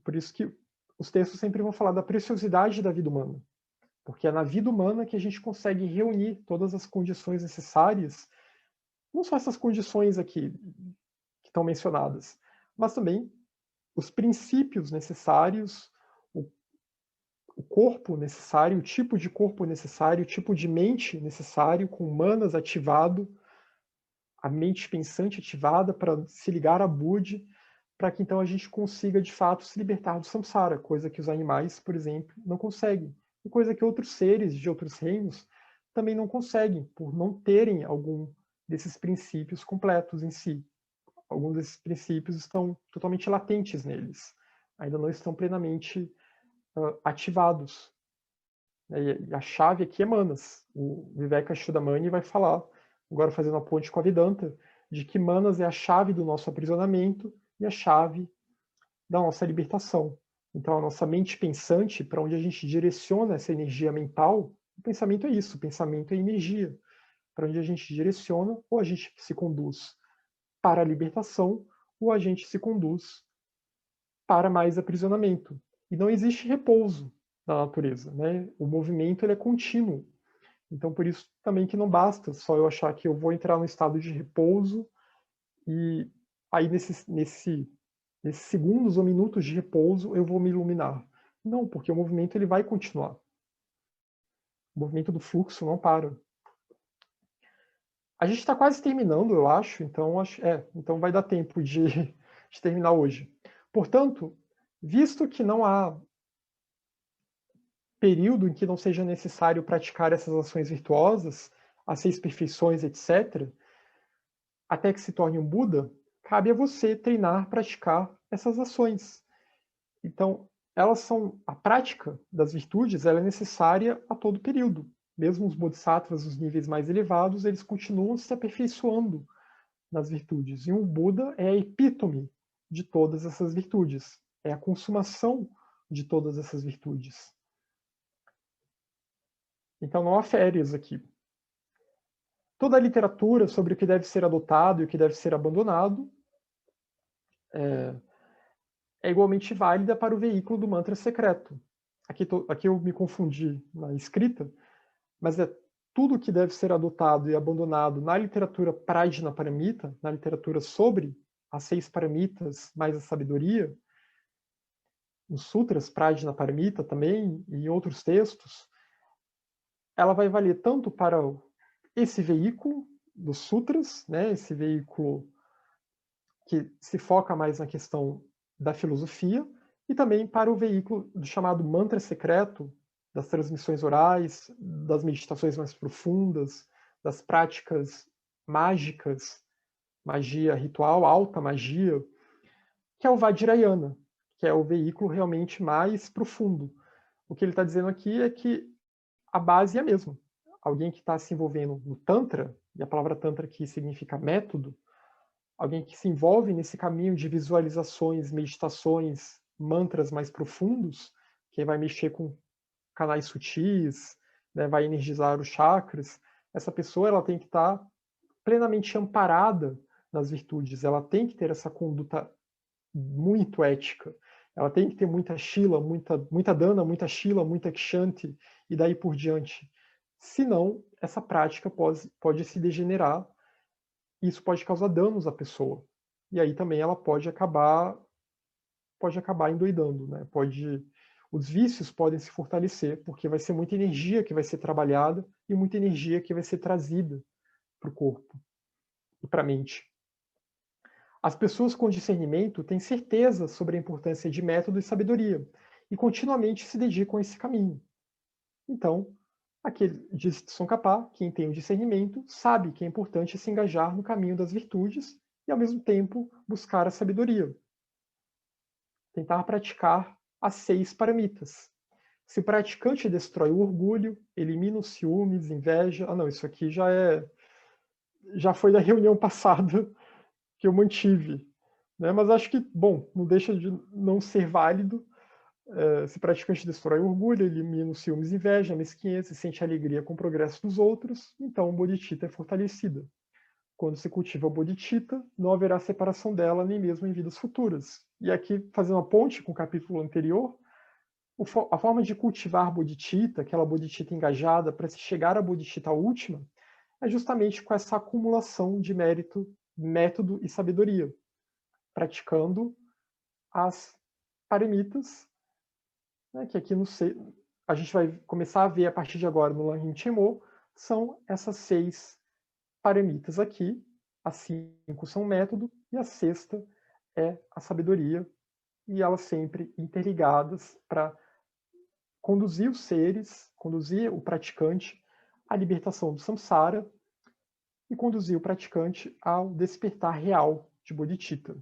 Por isso que os textos sempre vão falar da preciosidade da vida humana, porque é na vida humana que a gente consegue reunir todas as condições necessárias, não só essas condições aqui que estão mencionadas, mas também os princípios necessários, o corpo necessário, o tipo de corpo necessário, o tipo de mente necessário, com manas ativado, a mente pensante ativada para se ligar a Budi, para que então a gente consiga de fato se libertar do samsara, coisa que os animais, por exemplo, não conseguem, e coisa que outros seres de outros reinos também não conseguem, por não terem algum desses princípios completos em si. Alguns desses princípios estão totalmente latentes neles, ainda não estão plenamente ativados. E a chave aqui é manas. O Viveka Chudamani vai falar, agora fazendo a ponte com a Vedanta, de que manas é a chave do nosso aprisionamento e a chave da nossa libertação. Então, a nossa mente pensante, para onde a gente direciona essa energia mental, o pensamento é isso, o pensamento é energia. Para onde a gente direciona, ou a gente se conduz para a libertação, ou a gente se conduz para mais aprisionamento. E não existe repouso na natureza, né? O movimento ele é contínuo. Então, por isso também que não basta só eu achar que eu vou entrar no estado de repouso e aí nesses segundos ou minutos de repouso eu vou me iluminar. Não, porque o movimento ele vai continuar. O movimento do fluxo não para. A gente está quase terminando, eu acho, então vai dar tempo de terminar hoje. Portanto, visto que não há período em que não seja necessário praticar essas ações virtuosas, as 6 perfeições, etc., até que se torne um Buda, cabe a você treinar, praticar essas ações. Então, a prática das virtudes, ela é necessária a todo período. Mesmo os bodhisattvas, os níveis mais elevados, eles continuam se aperfeiçoando nas virtudes. E um Buda é a epítome de todas essas virtudes. É a consumação de todas essas virtudes. Então não há férias aqui. Toda a literatura sobre o que deve ser adotado e o que deve ser abandonado é igualmente válida para o veículo do mantra secreto. Aqui eu me confundi na escrita, mas é tudo que deve ser adotado e abandonado na literatura Prajna Paramita, na literatura sobre as 6 paramitas mais a sabedoria, nos sutras Prajna Paramita também e em outros textos, ela vai valer tanto para esse veículo dos sutras, né, esse veículo que se foca mais na questão da filosofia, e também para o veículo do chamado mantra secreto, das transmissões orais, das meditações mais profundas, das práticas mágicas, magia ritual, alta magia, que é o Vajrayana, que é o veículo realmente mais profundo. O que ele está dizendo aqui é que a base é a mesma. Alguém que está se envolvendo no Tantra, e a palavra Tantra aqui significa método, alguém que se envolve nesse caminho de visualizações, meditações, mantras mais profundos, que vai mexer com canais sutis, né, vai energizar os chakras, essa pessoa ela tem que estar plenamente amparada nas virtudes, ela tem que ter essa conduta muito ética, ela tem que ter muita shila, muita dana, muita shila, muita kshanti, e daí por diante. Senão, essa prática pode se degenerar, e isso pode causar danos à pessoa. E aí também ela pode acabar endoidando, né? Os vícios podem se fortalecer, porque vai ser muita energia que vai ser trabalhada e muita energia que vai ser trazida para o corpo e para a mente. As pessoas com discernimento têm certeza sobre a importância de método e sabedoria e continuamente se dedicam a esse caminho. Então, aquele diz Tsongkhapa, quem tem o discernimento, sabe que é importante se engajar no caminho das virtudes e, ao mesmo tempo, buscar a sabedoria. Tentar praticar as 6 paramitas. Se o praticante destrói o orgulho, elimina os ciúmes, inveja... Ah, não, isso aqui já foi da reunião passada que eu mantive, né? Mas acho que, bom, não deixa de não ser válido. Se o praticante destrói o orgulho, elimina os ciúmes, inveja, mesquinhez e sente alegria com o progresso dos outros, então o bodhicitta é fortalecida. Quando se cultiva a bodhicitta, não haverá separação dela nem mesmo em vidas futuras. E aqui, fazendo uma ponte com o capítulo anterior, a forma de cultivar bodhicitta, aquela bodhicitta engajada para se chegar à bodhicitta última, é justamente com essa acumulação de mérito, método e sabedoria, praticando as paramitas, né, que aqui a gente vai começar a ver a partir de agora no Lanrim Chenmo, são essas 6 paramitas aqui. As 5 são método e a 6ª é a sabedoria, e elas sempre interligadas para conduzir os seres, conduzir o praticante à libertação do samsara e conduzir o praticante ao despertar real de bodhicitta.